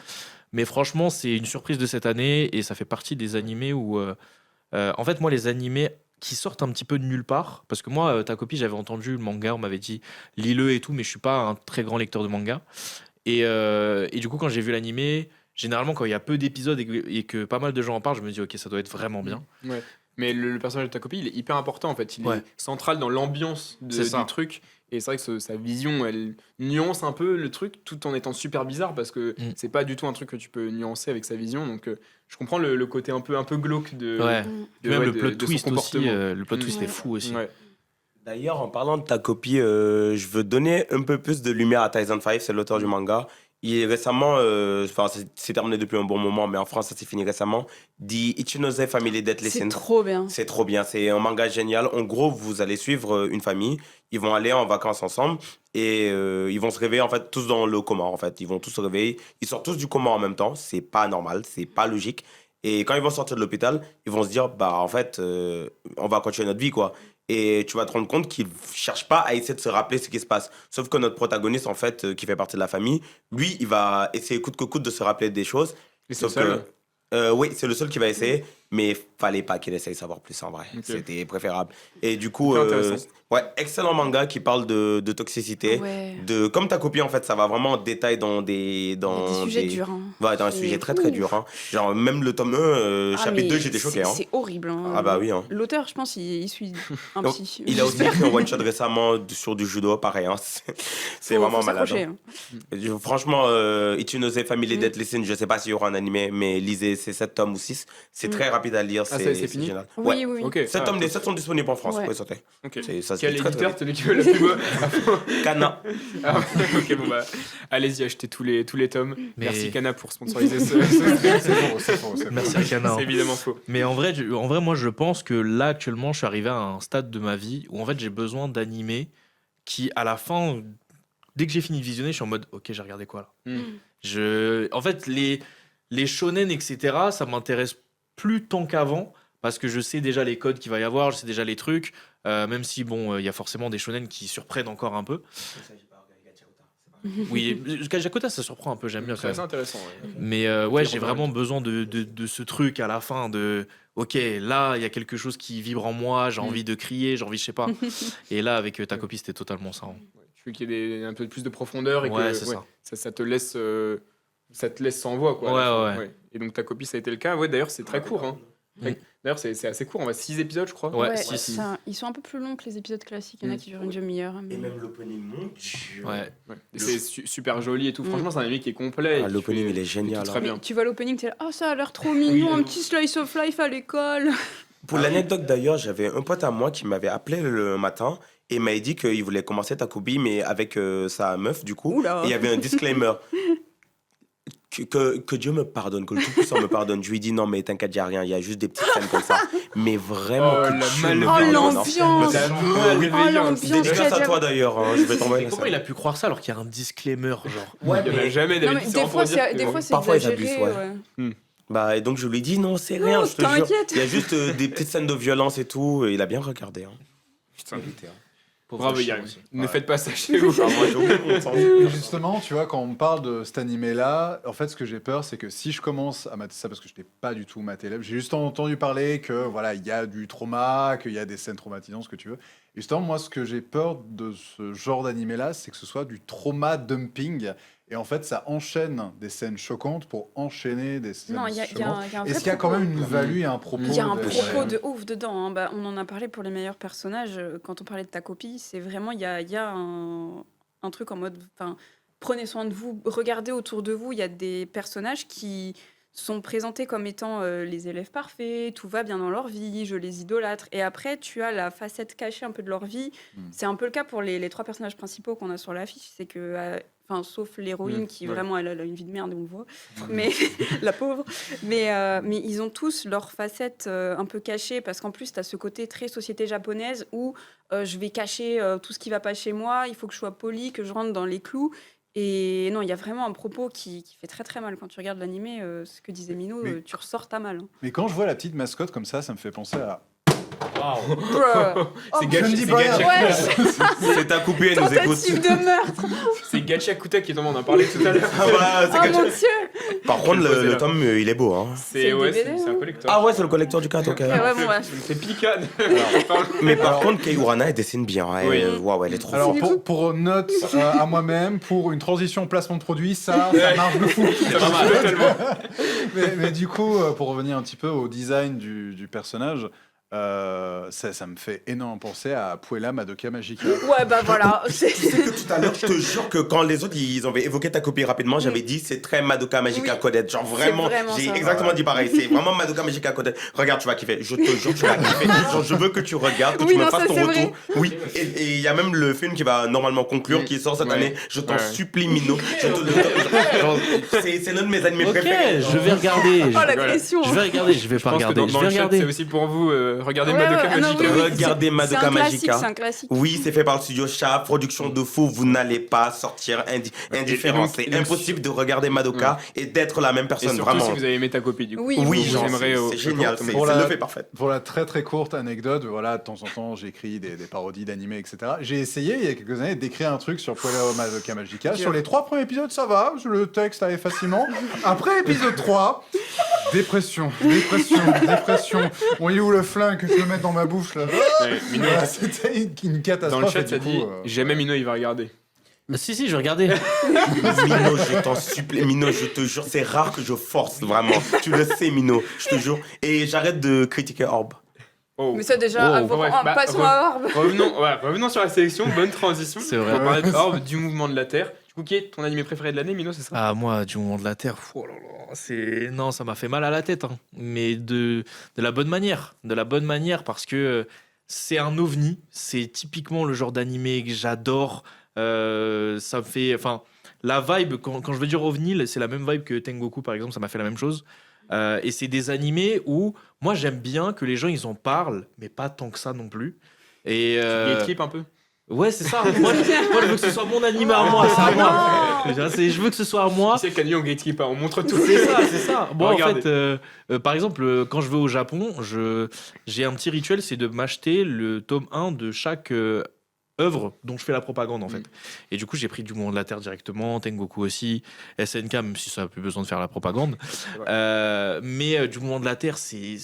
Mais franchement, c'est une surprise de cette année et ça fait partie des animés où. En fait, moi, les animés qui sortent un petit peu de nulle part. Parce que moi, ta copie, j'avais entendu le manga, on m'avait dit lis-le et tout, mais je suis pas un très grand lecteur de manga. Et du coup, quand j'ai vu l'animé, généralement, quand il y a peu d'épisodes et que pas mal de gens en parlent, je me dis, ok, ça doit être vraiment bien. Ouais. Mais le personnage de ta copie, il est hyper important en fait. Il Ouais. est central dans l'ambiance C'est ça. du truc. Et c'est vrai que sa vision, elle nuance un peu le truc tout en étant super bizarre parce que c'est pas du tout un truc que tu peux nuancer avec sa vision. Donc je comprends le côté un peu glauque de. Ouais. Puis même le plot de son twist aussi, comportement. le plot twist Ouais. est fou aussi. Ouais. D'ailleurs, en parlant de ta copie, je veux donner un peu plus de lumière à Tyson 5, c'est l'auteur du manga. Il est récemment, c'est terminé depuis un bon moment, mais en France, ça s'est fini récemment. The Ichinose Family Death C'est Lesson. trop bien. C'est trop bien, c'est un manga génial. En gros, vous allez suivre une famille, ils vont aller en vacances ensemble et ils vont se réveiller en fait tous dans le coma. En fait, ils vont tous se réveiller, ils sortent tous du coma en même temps. C'est pas normal, c'est pas logique. Et quand ils vont sortir de l'hôpital, ils vont se dire bah en fait, on va continuer notre vie quoi. Et tu vas te rendre compte qu'ils cherchent pas à essayer de se rappeler ce qui se passe. Sauf que notre protagoniste en fait, qui fait partie de la famille, lui, il va essayer coûte que coûte de se rappeler des choses. Et c'est Sauf seul. que oui, c'est le seul qui va essayer, mais fallait pas qu'il essaye de savoir plus en vrai. Ok. C'était préférable. Et du coup, Hyper intéressant. ouais, excellent manga qui parle de toxicité. Ouais. Comme ta copie, en fait, ça va vraiment en détail dans des. Il y a des sujets durs. Hein. Ouais, dans un C'est sujet très très ouf. dur. Hein. Genre, même le tome 1, Ah, chapitre mais 2, j'étais choqué. Hein. C'est horrible. Hein. Ah bah oui. Hein. L'auteur, je pense, il suit un Donc, psy. il a aussi écrit un one-shot récemment sur du judo, pareil. Hein. C'est Faut vraiment malade. s'accrocher, Hein. hein. Franchement, Ichinose Family Death Lesson, je sais pas s'il y aura un animé, mais lisez, c'est 7 tomes ou 6. C'est très rapide à lire. Ah, c'est fini génial. Oui, Ouais. oui. Ok. 7 tomes, les 7 sont disponibles en France. Ouais. Ouais, sauter. Ok. Ça se Quel lit très, très éditeur, vite. celui qui veut la pub Kana. Ah, ok, bon bah, allez-y, achetez tous les tomes. Mais- Merci Kana pour sponsoriser ce. C'est faux, c'est faux. Merci à Kana. C'est évidemment faux. Mais en vrai, moi, je pense que là, actuellement, je suis arrivé à un stade de ma vie où en fait, j'ai besoin d'animés qui, à la fin, dès que j'ai fini de visionner, je suis en mode, ok, j'ai regardé quoi là En fait, les shonen, etc., ça m'intéresse plus tant qu'avant parce que je sais déjà les codes qu'il va y avoir, je sais déjà les trucs, même si, bon, il y a forcément des shonen qui surprennent encore un peu. Oui, Gajakota, ça surprend un peu, j'aime bien C'est quand assez même. intéressant. Ouais. Mais ouais, j'ai vraiment besoin de ce truc à la fin de ok, là il y a quelque chose qui vibre en moi, j'ai envie de crier, j'ai envie, je sais pas. Et là avec ta copie, c'était totalement ça. Hein. Tu veux qu'il y ait un peu plus de profondeur et Ouais, que c'est ça. ça te laisse sans voix quoi. à la fin. Ouais. Et donc ta copie ça a été le cas. Ouais, d'ailleurs c'est très court. Hein. Mm. D'ailleurs c'est assez court. On va 6 épisodes je crois. Ouais, Ouais, si, c'est ça. Ils sont un peu plus longs que les épisodes classiques. Il y en a qui durent une demi-heure. mais- Et même l'opening, mon Dieu. Ouais. Ouais. Et c'est super joli et tout. Franchement c'est un anime qui est complet. et Ah, qui l'opening, fait- il est génial. tout très hein. bien. Mais tu vois l'opening, t'es là, oh ça a l'air trop mignon, un petit slice of life à l'école. Pour l'anecdote d'ailleurs, j'avais un pote à moi qui m'avait appelé le matin et il m'avait dit qu'il voulait commencer Takobi, mais avec sa meuf du coup. Oula. Et il y avait un disclaimer. Que Dieu me pardonne, que le Tout-Puissant me pardonne. Je lui dis non, mais t'inquiète, y a rien, il y a juste des petites scènes comme ça. Mais vraiment, Oh, que la Dieu mal- me Oh, pardonne, hein. l'ambiance. La Oui. malveillance. l'ambiance. Dédicace à toi d'ailleurs, hein, je vais t'envoyer la Comment scène. il a pu croire ça alors qu'il y a un disclaimer genre Ouais, Il n'y en a mais- jamais Non, mais d'habitude. des fois, c'est Parfois, ils exagéré. abusent, ouais. Bah, et donc je lui dis non, c'est rien, Non, je te jure. t'inquiète. Il y a juste des petites scènes de violence et tout, et il a bien regardé. Hein. Putain, Bravo Yann. Ne Ouais. faites pas ça chez vous. Ah, moi, j'ai oublié mon sens. Justement, tu vois, quand on parle de cet animé-là, en fait, ce que j'ai peur, c'est que si je commence à mater ça, parce que je n'ai pas du tout maté l'œuvre, j'ai juste entendu parler que voilà, il y a du trauma, qu'il y a des scènes traumatisantes, ce que tu veux. Et justement, moi, ce que j'ai peur de ce genre d'animé-là, c'est que ce soit du trauma dumping. Et en fait, ça enchaîne des scènes choquantes pour enchaîner des scènes Non, il y a choquantes. un vrai Est-ce qu'il y a quand propos. même une value et un propos Il y a un de- propos de ouf dedans. Hein. Bah, on en a parlé pour les meilleurs personnages. Quand on parlait de ta copie, c'est vraiment, il y a un truc en mode, enfin, prenez soin de vous, regardez autour de vous. Il y a des personnages qui sont présentés comme étant les élèves parfaits, tout va bien dans leur vie, je les idolâtre. Et après, tu as la facette cachée un peu de leur vie. C'est un peu le cas pour les 3 personnages principaux qu'on a sur l'affiche. C'est que, enfin, sauf l'héroïne qui ouais. vraiment, elle a une vie de merde, on le voit. Mais la pauvre. Mais ils ont tous leur facette un peu cachée parce qu'en plus, tu as ce côté très société japonaise où je vais cacher tout ce qui va pas chez moi, il faut que je sois poli, que je rentre dans les clous. Et non, il y a vraiment un propos qui fait très très mal. Quand tu regardes l'animé, ce que disait Mino, Mais- tu ressors ta mal. Hein. Mais quand je vois la petite mascotte comme ça me fait penser à... Bruh. C'est je Gacha- ne dis c'est pas rien. Gacha- C'est ta coupée, elle nous écoute. Tentative de meurtre. c'est Gachakuta qui est tombé, on en parlait tout à l'heure. Ah, voilà, c'est Oh que mon tu- dieu. Par contre, Je vais le poser le là. tome, il est beau. Hein. C'est le DVD, c'est un hein. collector. Ah ouais, c'est le collector du 4, ok. Ouais, bon, ouais. C'est Picard. Mais par contre, Kei Urana, elle dessine bien. Oui. Ouais, elle est trop Alors, forte. pour note à moi-même, pour une transition placement de produit, ça marche de fou. C'est pas mal, totalement. Mais du coup, pour revenir un petit peu au design du personnage, ça me fait énormément penser à Puella Madoka Magica. Ouais, bah voilà. Tout à l'heure, je te jure que quand les autres ils ont évoqué ta copie rapidement, j'avais dit c'est très Madoka Magica Oui. Coded. Genre vraiment, vraiment j'ai ça. exactement dit pareil. C'est vraiment Madoka Magica Coded. Regarde, tu vas kiffer. Je te jure, tu vas kiffer. Genre, je veux que tu regardes, que Oui, tu me non, fasses ça, ton c'est retour. vrai. Oui, et il y a même le film qui va normalement conclure, qui sort cette Ouais. année. Je t'en Ouais. supplie, Mino. Je te le genre, c'est l'un de mes animés Ok, préférés. je vais regarder. Oh, la pression. Je vais regarder, je vais Je pas pense que regarder. dans Je le vais chat, regarder. c'est aussi pour vous. Regardez Ouais, Madoka ouais, ah non, Magica. oui, oui. Regardez C'est Madoka un classique, Magica. c'est un classique. Oui, c'est fait par le studio Sha, production de fou, vous n'allez pas sortir indifférent. donc- C'est et donc- impossible de regarder Madoka et d'être la même Et personne, surtout vraiment. si vous avez aimé ta copie, du coup. Oui, Oui, oui, genre, j'aimerais, c'est génial, c'est Pour le la- fait parfait. Pour la très très courte anecdote, voilà, de temps en temps, j'écris des parodies d'animés, etc. J'ai essayé il y a quelques années d'écrire un truc sur Puella Madoka Magica. Sur les 3 premiers épisodes, ça va, le texte allait facilement. Après épisode 3, dépression. On y où le flingue que je peux mettre dans ma bouche là. Ouais, Mino, Voilà, c'était une catastrophe. dans le et chat, du ça coup, dit jamais Mino, il va regarder. Si, je vais regarder. Mino, je t'en supplie, Mino, je te jure, c'est rare que je force, vraiment. Tu le sais, Mino, je te jure. Et j'arrête de critiquer Orb. Oh. Mais ça, déjà, Oh, bref, bah, passons à Orb. Revenons sur la sélection, bonne transition. C'est vrai. On va parler de Orb, du mouvement de la Terre. Du coup, qui est ton animé préféré de l'année, Mino, c'est ça? Ah, moi, du moment de la Terre, oh là là, c'est... Non, ça m'a fait mal à la tête, hein. Mais de la bonne manière. De la bonne manière, parce que c'est un ovni. C'est typiquement le genre d'animé que j'adore. Ça me fait... Enfin, la vibe, quand je veux dire ovni, c'est la même vibe que Tengoku, par exemple. Ça m'a fait la même chose. Et c'est des animés où, moi, j'aime bien que les gens, ils en parlent, mais pas tant que ça non plus. Et... Gatekeep un peu. Ouais, c'est ça. Moi, je veux que ce soit mon animé à moi, c'est à moi. Je veux que ce soit à moi. Tu sais qu'à on gatekeep, hein, on montre tout. C'est ça, c'est ça. Bon, en Regardez. fait, par exemple, quand je vais au Japon, j'ai un petit rituel, c'est de m'acheter le tome 1 de chaque œuvre dont je fais la propagande, en fait. Et du coup, j'ai pris du Mouvement de la Terre directement, Tengoku aussi, SNK, même si ça n'a plus besoin de faire la propagande. Mais du Mouvement de la Terre, c'est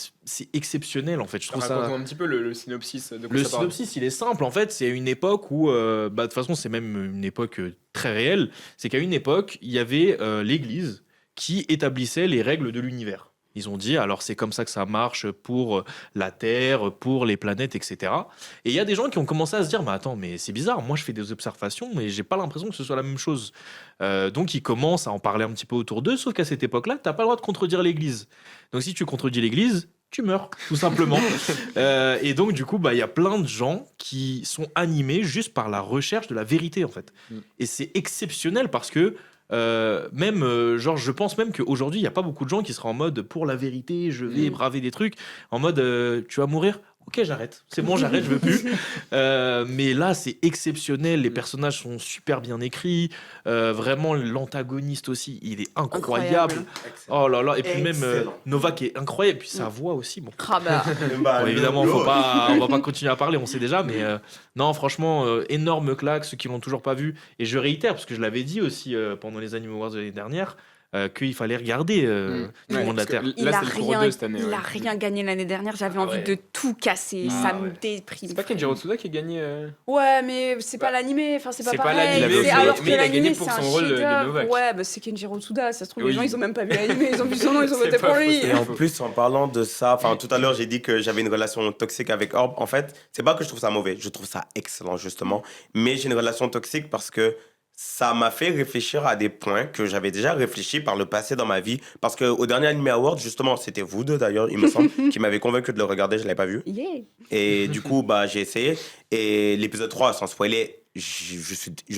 exceptionnel, en fait. Je trouve ça... Raconte-nous un petit peu le synopsis de quoi Le ça parle. synopsis, il est simple en fait. C'est une époque où, de toute façon, c'est même une époque très réelle. C'est qu'à une époque, il y avait l'Église qui établissait les règles de l'univers. Ils ont dit, alors c'est comme ça que ça marche pour la Terre, pour les planètes, etc. Et il y a des gens qui ont commencé à se dire, mais attends, mais c'est bizarre, moi je fais des observations, mais j'ai pas l'impression que ce soit la même chose. Donc ils commencent à en parler un petit peu autour d'eux, sauf qu'à cette époque-là, t'as pas le droit de contredire l'Église. Donc si tu contredis l'Église, tu meurs, tout simplement. Et donc, du coup, il y a plein de gens qui sont animés juste par la recherche de la vérité, en fait. Et c'est exceptionnel parce que genre, je pense même qu'aujourd'hui, il n'y a pas beaucoup de gens qui seraient en mode pour la vérité, je vais braver des trucs, en mode tu vas mourir. Ok, j'arrête. C'est bon, j'arrête, je veux plus. Mais là, c'est exceptionnel. Les personnages sont super bien écrits. Vraiment, l'antagoniste aussi, il est incroyable. Oh là là. Et puis même Nova qui est incroyable. Et puis sa voix aussi. Bon. Ah bah. Bon, évidemment, on va pas continuer à parler, on sait déjà. Mais non, franchement, énorme claque. Ceux qui l'ont toujours pas vu. Et je réitère, parce que je l'avais dit aussi pendant les Anime Awards de l'année dernière. Qu'il fallait regarder tout le monde de la Terre. Là, c'est le tour 2 cette année. Il ouais. a rien gagné l'année dernière. J'avais envie de tout casser. Ah Ça me ouais. déprime. C'est pas Kenjiro Tsuda qui a gagné. Ouais, mais c'est pas l'animé. Enfin, c'est pas c'est pas pareil. l'animé, C'est- alors mais que il a gagné l'animé, pour c'est son un rôle de chef-d'œuvre. Novak. Ouais, bah c'est Kenjiro Tsuda. Ça se trouve, Oui. les gens, ils ont même pas vu l'animé. Ils ont vu son nom, ils ont C'est voté pas pour faux, lui. c'est Et en plus, en parlant de ça, enfin, tout à l'heure, j'ai dit que j'avais une relation toxique avec Orb. En fait, c'est pas que je trouve ça mauvais, je trouve ça excellent, justement. Mais j'ai une relation toxique parce que ça m'a fait réfléchir à des points que j'avais déjà réfléchi par le passé dans ma vie. Parce qu'au dernier Anime Award, justement, c'était vous deux d'ailleurs, il me semble, qui m'avez convaincu de le regarder, je l'avais pas vu. Yeah. Et du coup, j'ai essayé. Et l'épisode 3, sans spoiler, je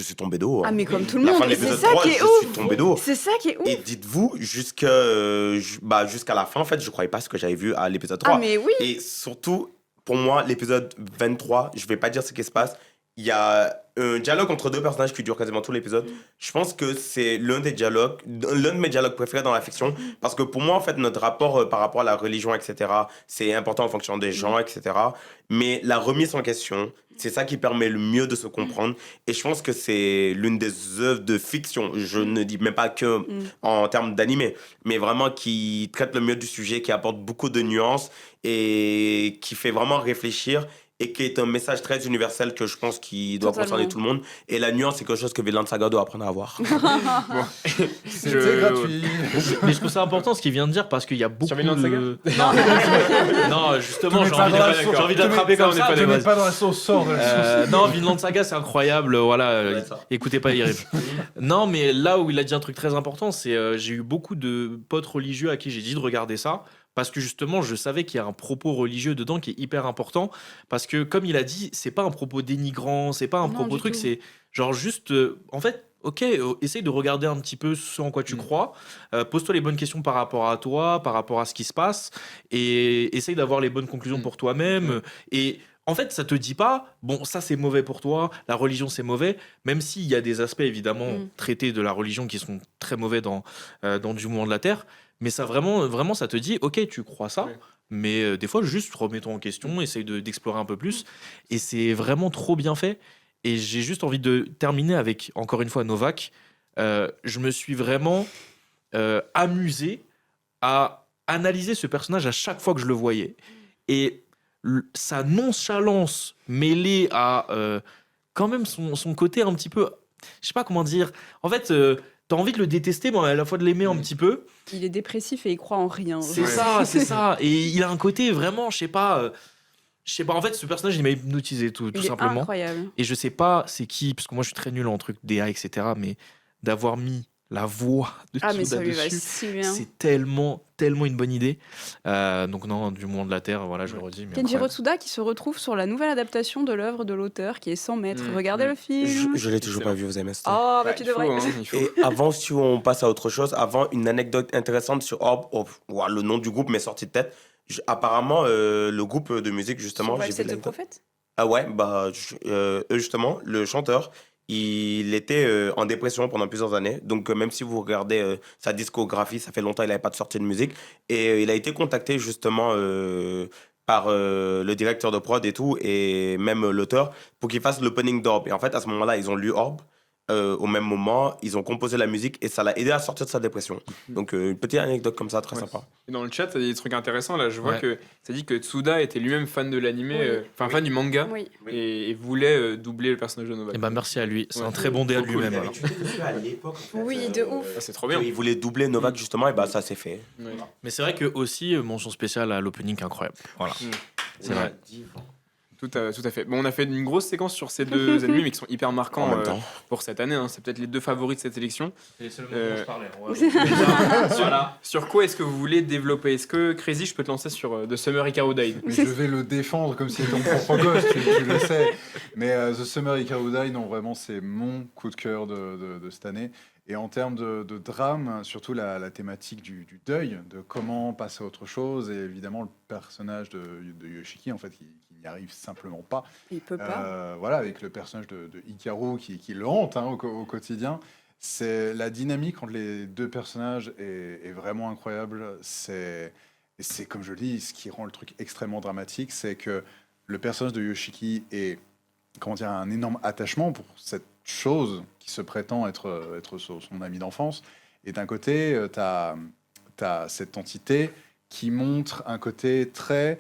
suis tombé d'eau. Ah, mais comme tout le La monde. fin de Mais c'est l'épisode ça 3, qui est je ouf. suis tombé d'eau. C'est ça qui est ouf. Et dites-vous, jusqu'à la fin, en fait, je croyais pas ce que j'avais vu à l'épisode 3. Ah, mais oui. Et surtout, pour moi, l'épisode 23, je vais pas dire ce qui se passe, il y a un dialogue entre deux personnages qui dure quasiment tout l'épisode. Je pense que c'est l'un de mes dialogues préférés dans la fiction, parce que pour moi, en fait, notre rapport par rapport à la religion, etc., c'est important en fonction des gens, etc. Mais la remise en question, c'est ça qui permet le mieux de se comprendre. Et je pense que c'est l'une des œuvres de fiction, je ne dis même pas que en termes d'animé, mais vraiment qui traite le mieux du sujet, qui apporte beaucoup de nuances et qui fait vraiment réfléchir et qui est un message très universel que je pense qui doit Totalement. concerner tout le monde. Et la nuance, c'est quelque chose que Vinland Saga doit apprendre à avoir. C'était gratuit. Mais je trouve ça important ce qu'il vient de dire parce qu'il y a beaucoup Vinland Saga de... Non, justement, j'ai envie d'attraper comme ça. Tu mais mets vas-y. pas dans la sauce, sort de la sauce. Non, Vinland Saga, c'est incroyable. Voilà, Ouais, ça. écoutez pas Irib. Non, mais là où il a dit un truc très important, c'est j'ai eu beaucoup de potes religieux à qui j'ai dit de regarder ça. Parce que justement, je savais qu'il y a un propos religieux dedans qui est hyper important. Parce que, comme il a dit, c'est pas un propos dénigrant, c'est pas un Non, propos du truc, tout. c'est genre juste. En fait, ok, essaye de regarder un petit peu ce en quoi tu crois. Pose-toi les bonnes questions par rapport à toi, par rapport à ce qui se passe. Et essaye d'avoir les bonnes conclusions pour toi-même. Et. En fait, ça te dit pas, bon, ça c'est mauvais pour toi, la religion c'est mauvais, même s'il y a des aspects évidemment traités de la religion qui sont très mauvais dans du mouvement de la Terre, mais ça vraiment ça te dit, ok, tu crois ça, Ouais. mais des fois juste remets-toi en question, essaye d'explorer un peu plus, et c'est vraiment trop bien fait. Et j'ai juste envie de terminer avec, encore une fois, Novak. Je me suis vraiment amusé à analyser ce personnage à chaque fois que je le voyais. Et sa nonchalance mêlée à quand même son côté un petit peu, je sais pas comment dire, en fait t'as envie de le détester mais à la fois de l'aimer un petit peu. Il est dépressif et il croit en rien. C'est Genre. ça, c'est ça. Et il a un côté vraiment, je sais pas, en fait ce personnage il m'a hypnotisé tout Il est simplement. incroyable. Et je sais pas c'est qui, parce que moi je suis très nul en trucs DA etc, mais d'avoir mis la voix de Ah, mais Tsuda ça lui va dessus, si bien. c'est tellement une bonne idée. Donc non, du monde de la Terre, voilà, je le redis. Mais Kenjiro incroyable. Tsuda qui se retrouve sur la nouvelle adaptation de l'œuvre de l'auteur qui est 100 mètres. Regardez le Je, film. je l'ai toujours pas vu, vous aimez ça. Oh, bah Ouais, tu il faut, devrais. hein, il faut. Et avant, si on passe à autre chose, avant, une anecdote intéressante sur Orb. Ouah, le nom du groupe m'est sorti de tête. Apparemment, le groupe de musique, justement, Sur j'ai vu Set the l'anecdote. Prophet. Ah ouais, bah, eux, justement, le chanteur, il était en dépression pendant plusieurs années. Donc, même si vous regardez sa discographie, ça fait longtemps qu'il n'avait pas de sortie de musique. Et il a été contacté, justement, par le directeur de prod et tout, et même l'auteur, pour qu'il fasse l'opening d'Orb. Et en fait, à ce moment-là, ils ont lu Orb. Au même moment, ils ont composé la musique et ça l'a aidé à sortir de sa dépression. Donc, une petite anecdote comme ça, très Ouais. sympa. Et dans le chat, ça dit des trucs intéressants. Là, je vois Ouais. que ça dit que Tsuda était lui-même fan de l'animé, Oui. enfin fan du manga, Oui. et voulait doubler le personnage de Novak. Et bah merci à lui, c'est Ouais. un très bon DA de Trop cool. lui-même. Il avait tué dessus à l'époque. en fait, Oui, de ouf. Ah, c'est trop bien. Il voulait doubler Novak, justement, et bah, ça s'est fait. Ouais. Mais c'est vrai que aussi mention spéciale à l'opening incroyable. Voilà. C'est vrai. Tout à fait. Bon, on a fait une grosse séquence sur ces deux animés, mais qui sont hyper En marquants même temps. pour cette année. Hein. C'est peut-être les deux favoris de cette sélection. C'est le moment où on se parlait. Voilà. Sur quoi est-ce que vous voulez développer? Est-ce que, Crazy, je peux te lancer sur The Summer Ikaru Died? Mais je vais le défendre comme si c'était ton propre gosse, tu le sais. Mais The Summer Ikaru Died, non, vraiment, c'est mon coup de cœur de cette année. Et en termes de drame, surtout la thématique du deuil, de comment passer à autre chose, et évidemment le personnage de Yoshiki, en fait, qui n'y arrive simplement pas. Il peut pas. Voilà, avec le personnage de Hikaru qui le hante au quotidien. C'est la dynamique entre les deux personnages est vraiment incroyable. Et c'est comme je le dis, ce qui rend le truc extrêmement dramatique, c'est que le personnage de Yoshiki est, comment dire, un énorme attachement pour cette chose qui se prétend être son ami d'enfance. Et d'un côté, tu as cette entité qui montre un côté très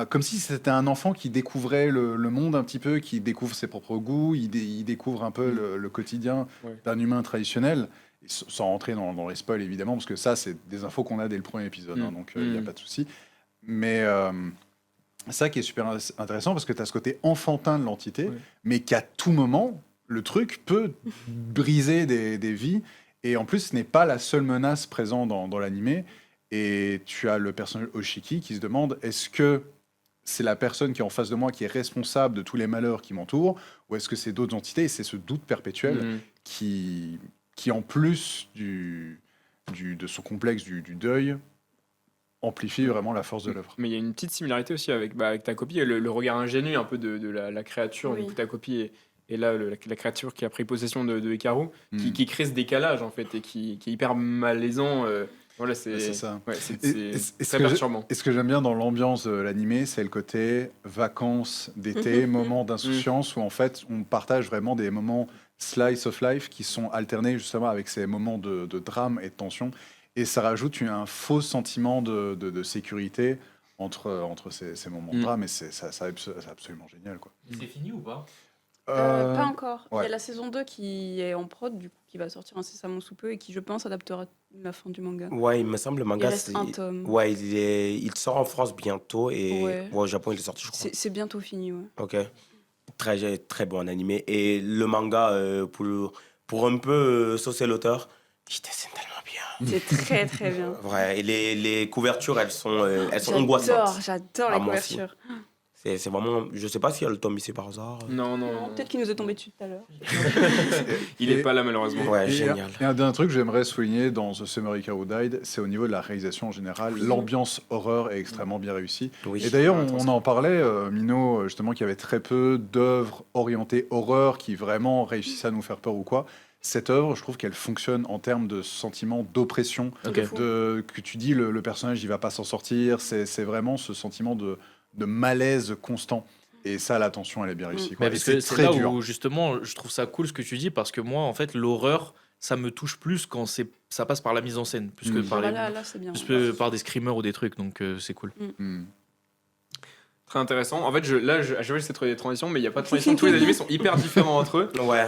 comme si c'était un enfant qui découvrait le monde un petit peu, qui découvre ses propres goûts, il découvre un peu le quotidien Ouais. d'un humain traditionnel, sans rentrer dans les spoils évidemment, parce que ça, c'est des infos qu'on a dès le premier épisode, hein, donc il n'y a pas de souci. Mais ça qui est super intéressant, parce que tu as ce côté enfantin de l'entité, mais qu'à tout moment, le truc peut briser des vies, et en plus, ce n'est pas la seule menace présente dans l'animé. Et tu as le personnage Oshiki qui se demande, est-ce que c'est la personne qui est en face de moi qui est responsable de tous les malheurs qui m'entourent, ou est-ce que c'est d'autres entités? Et c'est ce doute perpétuel qui en plus de son complexe du deuil, amplifie vraiment la force de l'œuvre. Mais il y a une petite similarité aussi avec ta copie, et le regard ingénu un peu de la créature. Oui. Du coup, ta copie et là, la créature qui a pris possession de Hikaru, qui crée ce décalage en fait, et qui est hyper malaisant. Voilà, C'est ça. Ouais, c'est Et très ce que perturbant. Et ce que j'aime bien dans l'ambiance de l'animé, c'est le côté vacances d'été, moments d'insouciance, où en fait on partage vraiment des moments slice of life qui sont alternés justement avec ces moments de drame et de tension. Et ça rajoute un faux sentiment de sécurité entre ces moments de drame, et c'est absolument génial, quoi. C'est fini ou pas? Pas encore. Il y ouais. a la saison 2 qui est en prod, du coup, qui va sortir incessamment sous peu et qui, je pense, adaptera la fin du manga. Ouais, il me semble le Il manga, reste un tome. Ouais, il sort en France bientôt et Ouais. au Japon, il est sorti, je crois. C'est bientôt fini, ouais. Ok. Très, très bon animé. Et le manga, pour un peu saucer l'auteur, il dessine tellement bien. C'est très très bien. Ouais, et les couvertures, elles sont angoissantes. J'adore Ah, les moi aussi. couvertures. C'est vraiment. Je sais pas si y a le tome ici par hasard. Non. Peut-être qu'il nous est tombé dessus tout à l'heure. Il est pas là malheureusement. Ouais, Et génial. Et un truc que j'aimerais souligner dans The Summer Hikaru Died, c'est au niveau de la réalisation en général. L'ambiance horreur est extrêmement bien réussie. Oui. Et d'ailleurs, on en parlait, Mino, justement, qu'il y avait très peu d'œuvres orientées horreur qui vraiment réussissaient à nous faire peur ou quoi. Cette œuvre, je trouve qu'elle fonctionne en termes de sentiment d'oppression, Ok. que tu dis le personnage il va pas s'en sortir. C'est vraiment ce sentiment de malaise constant. Et ça, la tension, elle est bien réussie, quoi. Mais Et parce que c'est très là dur. où justement je trouve ça cool ce que tu dis, parce que moi en fait l'horreur ça me touche plus quand ça passe par la mise en scène plus que par, Là, c'est bien. par des screamers ou des trucs, donc c'est cool. Hmm. Très intéressant. En fait, à chaque fois, j'essaie de trouver des transitions, mais il n'y a pas de transition. Tous les animés sont hyper différents entre eux. Ouais.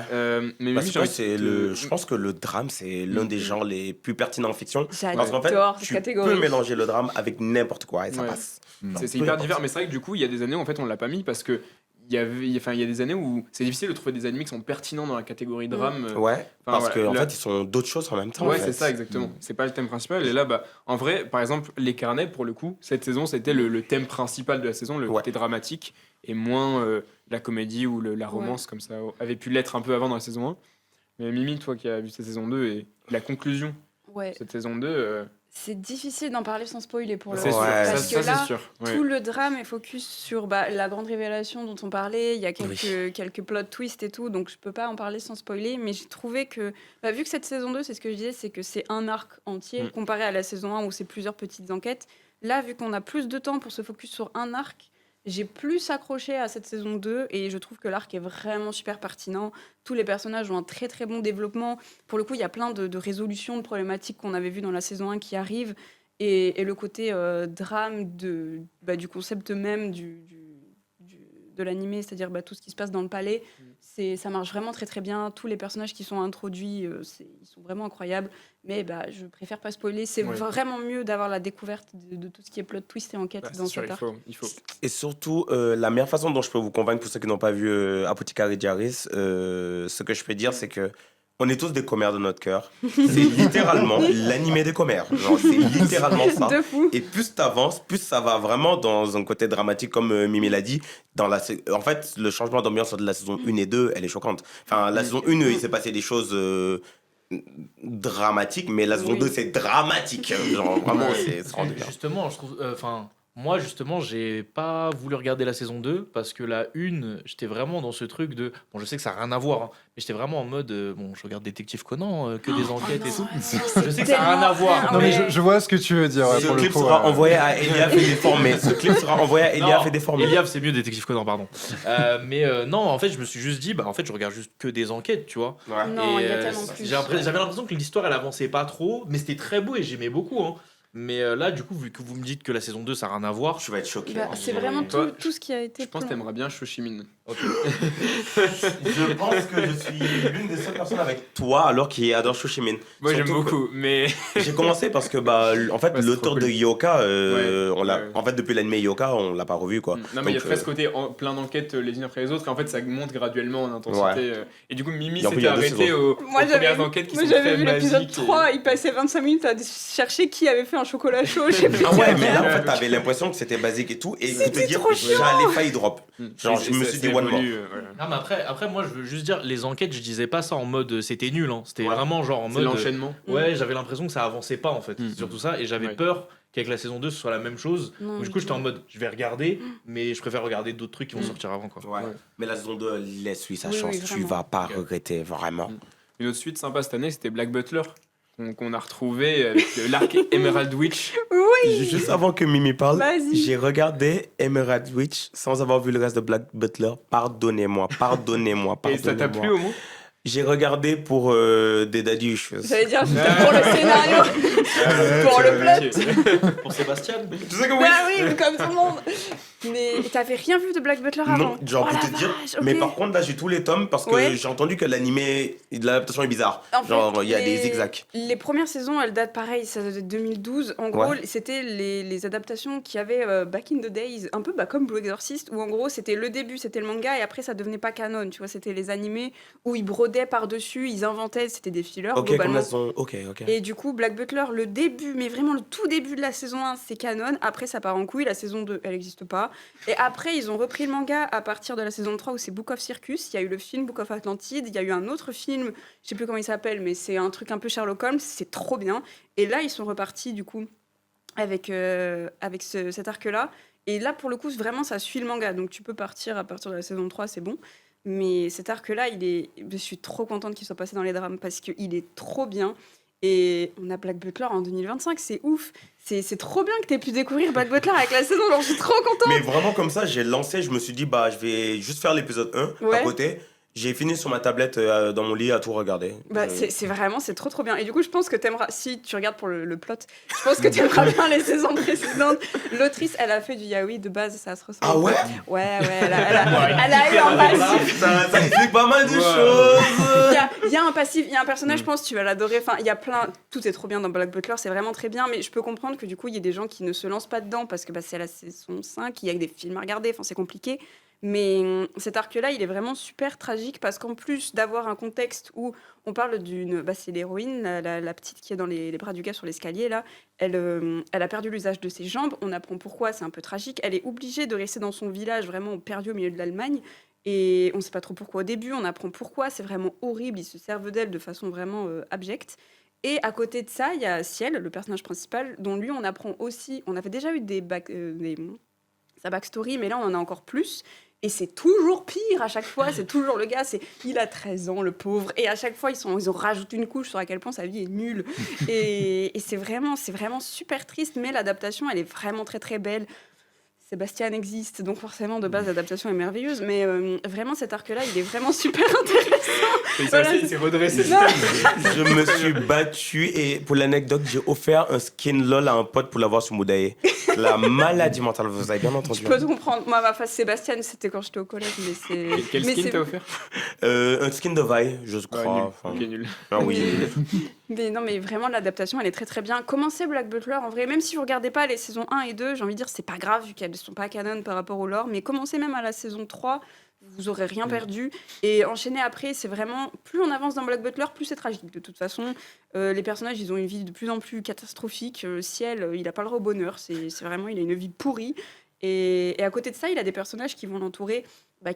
Mais Parce Mimi, que j'ai envie de te- je pense que le drame, c'est l'un des genres les plus pertinents en fiction. Parce qu'en fait, J'adore cette tu catégorie. peux mélanger le drame avec n'importe quoi et ça Ouais. passe. C'est Peu hyper importe. divers, mais c'est vrai que du coup, il y a des années où en fait, on l'a pas mis parce que il y a des années où c'est difficile de trouver des animés qui sont pertinents dans la catégorie drame. Ouais, parce voilà, qu'en là- fait, ils sont d'autres choses en même temps. en Ouais, fait. c'est ça, exactement. C'est pas le thème principal. Et là, en vrai, par exemple, Les Carnets, pour le coup, cette saison, c'était le thème principal de la saison, le Ouais. côté dramatique, et moins la comédie ou la romance, comme ça avait pu l'être un peu avant dans la saison 1. Mais Mimi, toi qui as vu cette saison 2 et la conclusion Ouais. de cette saison 2, C'est difficile d'en parler sans spoiler pour le c'est coup. sûr. Ouais. Ça, Parce ça, que là, c'est sûr. Ouais. tout le drame est focus sur la grande révélation dont on parlait. Il y a quelques plot twists et tout, donc je peux pas en parler sans spoiler. Mais j'ai trouvé que, vu que cette saison 2, c'est ce que je disais, c'est que c'est un arc entier comparé à la saison 1 où c'est plusieurs petites enquêtes. Là, vu qu'on a plus de temps pour se focus sur un arc, j'ai plus accroché à cette saison 2 et je trouve que l'arc est vraiment super pertinent. Tous les personnages ont un très très bon développement. Pour le coup, il y a plein de résolutions de problématiques qu'on avait vues dans la saison 1 qui arrivent. Et le côté drame du concept même de l'animé, c'est-à-dire tout ce qui se passe dans le palais, ça marche vraiment très très bien. Tous les personnages qui sont introduits, ils sont vraiment incroyables. Mais je préfère pas spoiler. C'est Ouais. vraiment mieux d'avoir la découverte de tout ce qui est plot twist et enquête C'est dans sûr, cet arc. il faut. Et surtout, la meilleure façon dont je peux vous convaincre, pour ceux qui n'ont pas vu Apothecary Diaries, ce que je peux dire, c'est que on est tous des commères de notre cœur. C'est littéralement l'animé des commères. Genre, c'est littéralement ça. De fou. Et plus t'avances, plus ça va vraiment dans un côté dramatique, comme Mimi l'a dit. En fait, le changement d'ambiance entre la saison 1 et 2, elle est choquante. Enfin, la saison 1, il s'est passé des choses dramatiques, mais la saison Oui. 2, c'est dramatique. Genre, vraiment, c'est rend bien. Justement, je trouve moi justement, j'ai pas voulu regarder la saison 2 parce que la 1, j'étais vraiment dans ce truc de bon, je sais que ça a rien à voir, hein, mais j'étais vraiment en mode bon, je regarde Détective Conan, que des enquêtes et tout. Je sais que ça a rien à voir. Non, mais je vois ce que tu veux dire. Ce pour le clip coup, sera envoyé à Eliav et déformé. Ce clip sera envoyé à Eliav et déformé. Eliav, c'est mieux Détective Conan, pardon. Mais non, en fait, je me suis juste dit, en fait, je regarde juste que des enquêtes, tu vois. Ouais. Non, Et, il y a tellement plus. j'avais l'impression que l'histoire, elle avançait pas trop, mais c'était très beau et j'aimais beaucoup. Hein. Mais là, du coup, vu que vous me dites que la saison 2, ça n'a rien à voir, Tu vas être choqué. C'est vraiment Toi, tout ce qui a été. Je pense que plan- t'aimerais bien Shoshimin. Je pense que je suis l'une des seules personnes avec toi alors qui adore Shoshimin. Moi, j'aime Surtout que- beaucoup, mais. J'ai commencé parce que en fait Ouais, c'est l'auteur trop de cool. Yoka, Ouais, on l'a ouais. en fait depuis l'anime Yoka, on l'a pas revu quoi. Non, mais il y a Donc, très ce côté plein d'enquêtes les unes après les autres, et en fait, ça monte graduellement en intensité. Et du coup, Mimi Et en plus, il y s'était a deux arrêté saisons. aux Moi, premières enquêtes qui sont j'avais très vu l'épisode basiques. 3, il passait 25 minutes à chercher qui avait fait un chocolat chaud. Je sais plus. Ah ouais, mais là en fait t'avais l'impression que c'était basique et tout, et pour te C'était dire trop j'allais failli drop. Genre, je me suis dit one more. Non, mais après, moi, je veux juste dire, les enquêtes, je disais pas ça en mode c'était nul. Hein. C'était Ouais. vraiment genre en C'est mode. l'enchaînement. Ouais, j'avais l'impression que ça avançait pas en fait. Mm. C'est surtout ça. Et j'avais Ouais. peur qu'avec la saison 2, ce soit la même chose. Non, Donc, du du coup, j'étais tout. en mode je vais regarder, mais je préfère regarder d'autres trucs qui vont Mm. sortir avant. Quoi. Ouais. Mais la saison 2 laisse lui sa Oui, chance. oui, Tu vraiment. vas pas Ok. regretter, vraiment. Une autre suite sympa cette année, c'était Black Butler, qu'on a retrouvé avec l'arc Emerald Witch. Juste avant que Mimi parle, Vas-y. j'ai regardé Emerald Witch sans avoir vu le reste de Black Butler. Pardonnez-moi. Et ça t'a plu au moins J'ai regardé pour des daddy issues. J'allais dire, juste pour le scénario. Pour le plot. Pour Sébastien Tu sais que oui. Bah oui, comme tout le monde. Mais t'avais rien vu de Black Butler avant? Non, genre Oh pour la te dire. vache, ok. Mais par contre, là, j'ai tous les tomes parce que Ouais. j'ai entendu que l'animé, l'adaptation est bizarre. En fait, Genre, il y a des les- zigzags. Les premières saisons, elles datent pareil, ça date de 2012. En gros, Ouais. c'était les adaptations qu'il y avait back in the days, un peu comme Blue Exorcist, où en gros, c'était le début, c'était le manga, et après, ça devenait pas canon. Tu vois, c'était les animés où ils brodaient par-dessus, ils inventaient, c'était des fillers, Ok, comme globalement. la saison. Ok. Et du coup, Black Butler, le début, mais vraiment le tout début de la saison 1, c'est canon. Après, ça part en couille. La saison 2, elle n'existe pas. Et après, ils ont repris le manga à partir de la saison 3 où c'est Book of Circus. Il y a eu le film Book of Atlantide. Il y a eu un autre film, je sais plus comment il s'appelle, mais c'est un truc un peu Sherlock Holmes. C'est trop bien. Et là, ils sont repartis, du coup, avec cet arc-là. Et là, pour le coup, vraiment, ça suit le manga. Donc, tu peux partir à partir de la saison 3, c'est bon. Mais cet arc-là, je suis trop contente qu'il soit passé dans les drames parce qu'il est trop bien. Et on a Black Butler en 2025, c'est ouf. C'est trop bien que tu aies pu découvrir Black Butler avec la saison, genre je suis trop contente. Mais vraiment comme ça, j'ai lancé, je me suis dit, bah, je vais juste faire l'épisode 1 Ouais. à côté. J'ai fini sur ma tablette dans mon lit à tout regarder. Bah, c'est vraiment, c'est trop bien. Et du coup, je pense que t'aimeras, si tu regardes pour le plot, je pense que t'aimeras bien les saisons précédentes. L'autrice, elle a fait du yaoi de base, ça se ressemble. Ah ouais? Ouais, elle a eu un passif. Ça explique pas mal de Ouais. choses. Il y a un passif, il y a un personnage, je pense, tu vas l'adorer. Enfin, il y a plein, tout est trop bien dans Black Butler, c'est vraiment très bien, mais je peux comprendre que du coup, il y a des gens qui ne se lancent pas dedans parce que bah, c'est la saison 5, il y a que des films à regarder, enfin, c'est compliqué. Mais cet arc-là, il est vraiment super tragique parce qu'en plus d'avoir un contexte où on parle d'une... Bah, c'est l'héroïne, la petite qui est dans les bras du gars sur l'escalier, là. Elle a perdu l'usage de ses jambes. On apprend pourquoi, c'est un peu tragique. Elle est obligée de rester dans son village, vraiment perdu au milieu de l'Allemagne. Et on ne sait pas trop pourquoi au début. On apprend pourquoi. C'est vraiment horrible. Ils se servent d'elle de façon vraiment abjecte. Et à côté de ça, il y a Ciel, le personnage principal, dont lui, on apprend aussi... On avait déjà eu sa backstory, mais là, on en a encore plus. Et c'est toujours pire à chaque fois, c'est toujours le gars, il a 13 ans, le pauvre, et à chaque fois, ils ont rajouté une couche sur à quel point sa vie est nulle. Et c'est vraiment super triste, mais l'adaptation, elle est vraiment très très belle. Sébastien existe, donc forcément, de base, l'adaptation est merveilleuse, mais vraiment, cet arc-là, il est vraiment super intéressant. Il s'est redressé. Non. Je me suis battu et pour l'anecdote, j'ai offert un skin LOL à un pote pour l'avoir sur Moudaï. La maladie mentale, vous avez bien entendu. Je peux te comprendre. Moi, ma face Sébastien, c'était quand j'étais au collège, mais c'est... Quel mais skin c'est- t'as offert Un skin de Vi, je crois. Nul. Enfin, Ok, nul. ah oui. Mais non, mais vraiment, l'adaptation, elle est très très bien. Commencez Black Butler, en vrai, même si vous regardez pas les saisons 1 et 2, j'ai envie de dire, c'est pas grave, vu qu'elles sont pas canon par rapport au lore, mais commencez même à la saison 3, vous aurez rien perdu. Et enchaînez après, c'est vraiment, plus on avance dans Black Butler, plus c'est tragique. De toute façon, les personnages, ils ont une vie de plus en plus catastrophique. Ciel, il a pas le droit au bonheur, c'est vraiment, il a une vie pourrie. Et à côté de ça, il a des personnages qui vont l'entourer,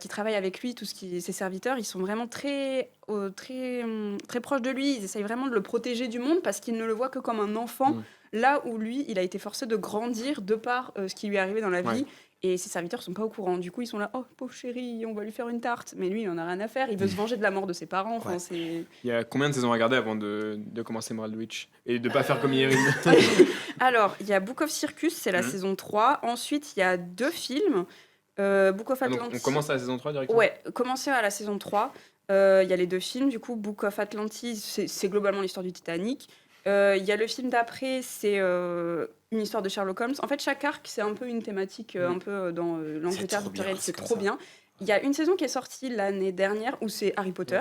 qui travaillent avec lui, ses serviteurs, ils sont vraiment très proches de lui. Ils essayent vraiment de le protéger du monde parce qu'ils ne le voient que comme un enfant, là où lui, il a été forcé de grandir de par ce qui lui est arrivé dans la vie. Ouais. Et ses serviteurs sont pas au courant. Du coup, ils sont là, oh pauvre chéri, on va lui faire une tarte. Mais lui, il en a rien à faire. Il veut se venger de la mort de ses parents. Enfin, c'est... Il y a combien de saisons à regarder avant de commencer Emerald Witch et de pas faire comme Yerim? Alors, il y a Book of Circus, c'est la saison 3. Ensuite, il y a 2 films. Book of Donc Atlantis. on commence à la saison 3 directement. Ouais, commencer à la saison 3. Il y a les 2 films. Du coup, Book of Atlantis, c'est globalement l'histoire du Titanic. Il y a le film d'après, c'est une histoire de Sherlock Holmes. En fait, chaque arc, c'est un peu une thématique un peu dans l'Angleterre trop bien, victorienne. c'est C'est comme trop ça. bien. Il y a une saison qui est sortie l'année dernière où c'est Harry Potter.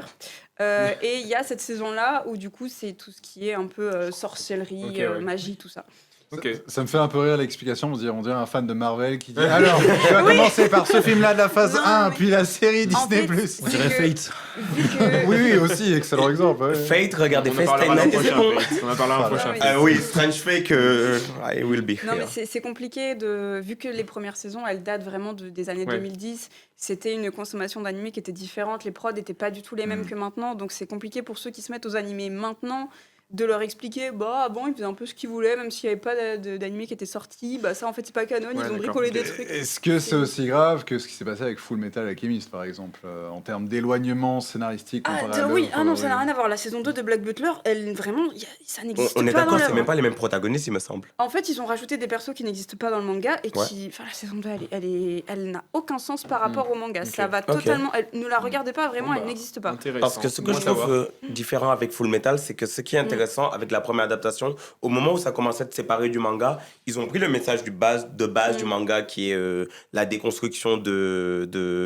Et il y a cette saison-là où du coup, c'est tout ce qui est un peu sorcellerie, Ok, ouais. magie, tout ça. Ok. Ça me fait un peu rire l'explication, on dirait un fan de Marvel qui dit alors, je vais commencer par ce film-là de la phase Non, 1, mais- puis la série En Disney+. fait, On dirait Fate. Vu que... Oui, aussi, excellent exemple. ouais. Fate, regardez On en Fate, parlera l'an Stay Night, et c'est prochain. bon. Fate. On en parlera l'an Voilà. prochain. Ah Oui, Strange Fake, I will be Non, mais here. c'est compliqué vu que les premières saisons, elles datent vraiment des années Ouais. 2010. C'était une consommation d'animés qui était différente. Les prods n'étaient pas du tout les mêmes Mm. que maintenant. Donc c'est compliqué pour ceux qui se mettent aux animés maintenant de leur expliquer, bah avant ils faisaient un peu ce qu'ils voulaient, même s'il n'y avait pas d'animé qui était sorti, bah ça en fait c'est pas canon, Ouais, ils ont d'accord. bricolé des trucs. Est-ce que c'est aussi grave que ce qui s'est passé avec Full Metal Alchemist, par exemple, en termes d'éloignement scénaristique comparé à Oui, l'œuvre, ah non, ça n'a rien à voir. La saison 2 de Black Butler, elle vraiment, ça n'existe pas On est dans d'accord, c'est l'œuvre. même pas les mêmes protagonistes, il me semble. En fait, ils ont rajouté des persos qui n'existent pas dans le manga et Ouais. qui. Enfin, la saison 2, elle n'a aucun sens par rapport au manga. Ok. Ça va Ok. totalement. Ne la regardez pas, vraiment, Bon, elle bah, n'existe pas. Intéressant. Parce que ce que Bon je à trouve savoir. différent avec Full Metal, c'est que ce qui est intéressant avec la première adaptation, au moment où ça commençait à être séparé du manga, ils ont pris le message de base du manga qui est la déconstruction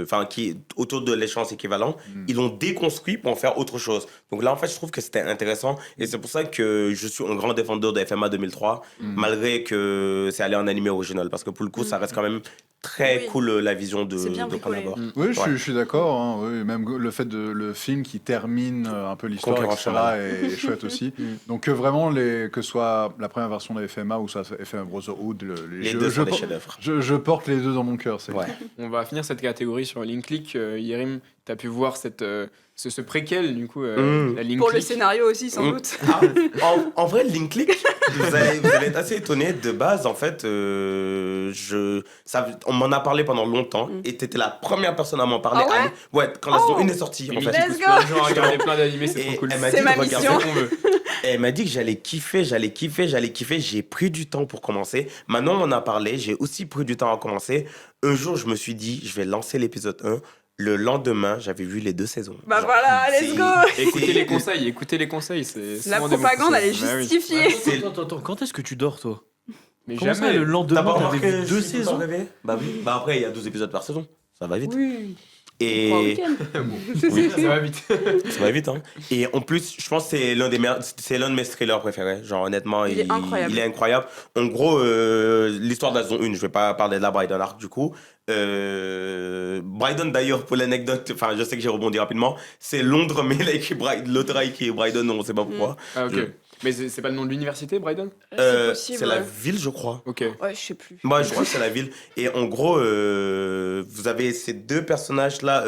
enfin, qui est autour de l'échéance équivalent. Ils l'ont déconstruit pour en faire autre chose. Donc là, en fait, je trouve que c'était intéressant et c'est pour ça que je suis un grand défendeur de FMA 2003, malgré que c'est allé en animé original. Parce que pour le coup, ça reste quand même très Oui. cool la vision de C'est bien prendre à bricolé. bord. Oui, Ouais. je suis d'accord. Hein, oui, même le fait de le film qui termine un peu l'histoire, Conquérant etc., cheval. est chouette aussi. Donc vraiment, que ce soit la première version de FMA ou soit FMA Brotherhood, Les deux sont des chefs-d'œuvre. je porte les deux dans mon cœur. C'est Ouais. On va finir cette catégorie sur Link Click. Yerim, tu as pu voir ce préquel, du coup, la Link Pour le Click. scénario aussi, sans doute. Ah, en vrai, Link Click, vous allez être assez étonné. De base, en fait, on m'en a parlé pendant longtemps et t'étais la première personne à m'en parler. Ah ouais Ouais, quand la saison Oh 1 est sortie, en Link fait. Click Let's pousse go plein de gens à regarder plein d'animés, c'est Et trop cool. elle m'a C'est dit ma de regarder. mission. C'est ce qu'on veut. Et elle m'a dit que j'allais kiffer. J'ai pris du temps pour commencer. Maintenant, on en a parlé. J'ai aussi pris du temps à commencer. Un jour, je me suis dit, je vais lancer l'épisode 1. Le lendemain, j'avais vu les 2 saisons. Bah Genre, voilà, let's c'est- go. Écoutez les conseils, c'est La souvent des bons propagande, elle est conseils. Bah oui. justifiée. Attends, quand est-ce que tu dors, toi? Mais Comment ça, jamais. le T'as lendemain, pas t'avais remarqué vu 2 je suis tout le temps saisons? rêvé Bah oui. Bah après, il y a 12 épisodes par saison. Ça va vite. Oui. Et Trois week-ends. Oui, ça va vite. ça va vite, hein. Et en plus, je pense que c'est l'un de mes thrillers préférés. Genre, honnêtement, Il est incroyable. il est incroyable. En gros, l'histoire de la saison 1, je vais pas parler de la Brydon Arc du coup. Brydon, d'ailleurs, pour l'anecdote, enfin, je sais que j'ai rebondi rapidement, c'est Londres, mais l'auteur a écrit Brydon, on sait pas pourquoi. Ah, ok. Je- Mais c'est pas le nom de l'université, Brydon? C'est possible. c'est la ouais. ville, je crois. Ok. Ouais, je sais plus. Moi, je crois que c'est la ville. Et en gros, vous avez ces 2 personnages-là.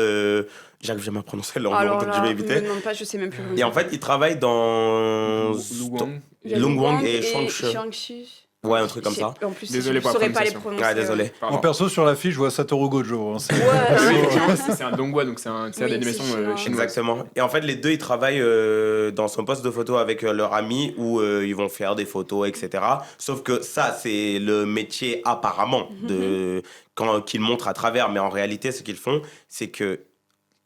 J'arrive jamais à prononcer leur nom, Alors donc là, je vais me éviter. demande pas, je sais même plus. Et en fait, ils travaillent dans. Lu Wang. Il y a Lung Lu Wang et Shang-Chi. Shang-Chi. Ouais, un truc comme ça. En plus, Désolé je pour la saurais pas les prononciation. prononcer. Ouais, désolé. Pardon. En perso, sur l'affiche, je vois Satoru Gojo. Hein, c'est- Ouais, Oui, ouais. effectivement, c'est un donghua, donc c'est une série Oui, d'animation c'est chinois. chinoise. Exactement. Et en fait, les 2, ils travaillent dans son poste de photo avec leur ami où ils vont faire des photos, etc. Sauf que ça, c'est le métier apparemment qu'ils montrent à travers. Mais en réalité, ce qu'ils font, c'est que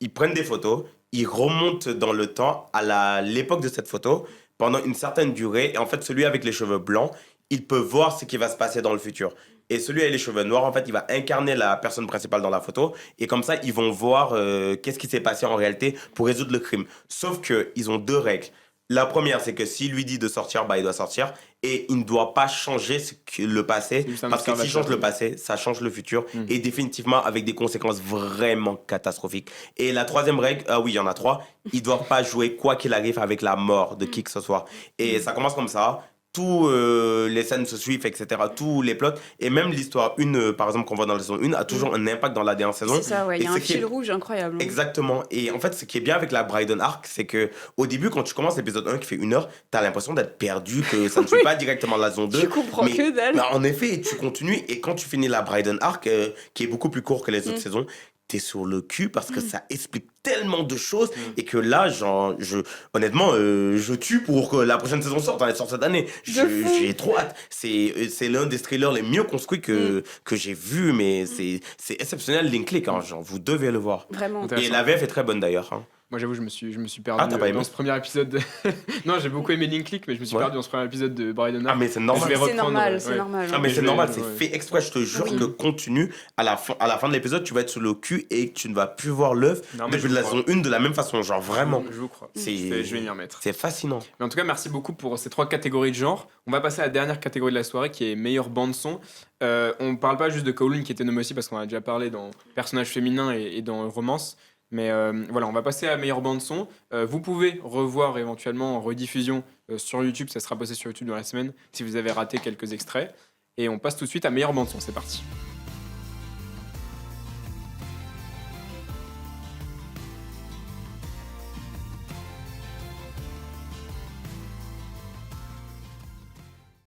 ils prennent des photos, ils remontent dans le temps à l'époque de cette photo pendant une certaine durée. Et en fait, celui avec les cheveux blancs, il peut voir ce qui va se passer dans le futur. Et celui avec les cheveux noirs, en fait, il va incarner la personne principale dans la photo. Et comme ça, ils vont voir qu'est-ce qui s'est passé en réalité pour résoudre le crime. Sauf qu'ils ont 2 règles. La première, c'est que s'il lui dit de sortir, bah, il doit sortir. Et il ne doit pas changer le passé. C'est juste un Parce que s'il observateur. change le passé, ça change le futur. Et définitivement avec des conséquences vraiment catastrophiques. Et la 3e règle, ah oui, il y en a 3. Ils ne doivent pas jouer quoi qu'il arrive avec la mort de qui que ce soit. Et ça commence comme ça. Tous les scènes se suivent, etc. Tous les plots. Et même l'histoire 1, par exemple, qu'on voit dans la saison 1, a toujours un impact dans la dernière saison. C'est ça, ouais. Il y Et a un ce qui est- fil rouge incroyable. Exactement. Et en fait, ce qui est bien avec la Brydon Arc, c'est que au début, quand tu commences l'épisode 1 qui fait 1 heure, t'as l'impression d'être perdu, que ça ne suit pas directement la saison 2. Tu comprends mais, que dalle. mais en effet, tu continues. Et quand tu finis la Brydon Arc, qui est beaucoup plus court que les autres saisons, t'es sur le cul parce que ça explique tellement de choses et que là, genre, honnêtement, je tue pour que la prochaine saison sorte, elle sort cette année. fou. J'ai trop hâte. C'est l'un des thrillers les mieux construits que j'ai vu, mais c'est exceptionnel, Link Click, hein, genre, vous devez le voir. Vraiment. Intéressant. Et la VF est très bonne d'ailleurs. Hein. Moi, j'avoue, je me suis perdu t'as pas aimé dans ce premier épisode. Non, j'ai beaucoup aimé Link Click, mais je me suis Ouais. perdu dans ce premier épisode de Bride Ah, mais c'est Je normal. vais C'est reprendre, normal, c'est ouais. normal. Ah, mais Je c'est vais- normal, ouais. c'est fait exprès, je te jure Oui. que continue. À la fin de l'épisode, tu vas être sur le cul et tu ne vas plus voir l'œuf Non, mais je depuis vous la crois. saison 1 de la même façon. Genre vraiment. Je vous crois. C'est- Je vais m'y remettre. C'est fascinant. Mais en tout cas, merci beaucoup pour ces 3 catégories de genre. On va passer à la dernière catégorie de la soirée qui est meilleure bande-son. On parle pas juste de Kowloon qui était nommé aussi parce qu'on a déjà parlé dans personnages féminins et dans romance. Mais voilà, on va passer à meilleure bande-son. Vous pouvez revoir éventuellement en rediffusion sur YouTube. Ça sera passé sur YouTube dans la semaine si vous avez raté quelques extraits. Et on passe tout de suite à meilleure bande-son. C'est parti.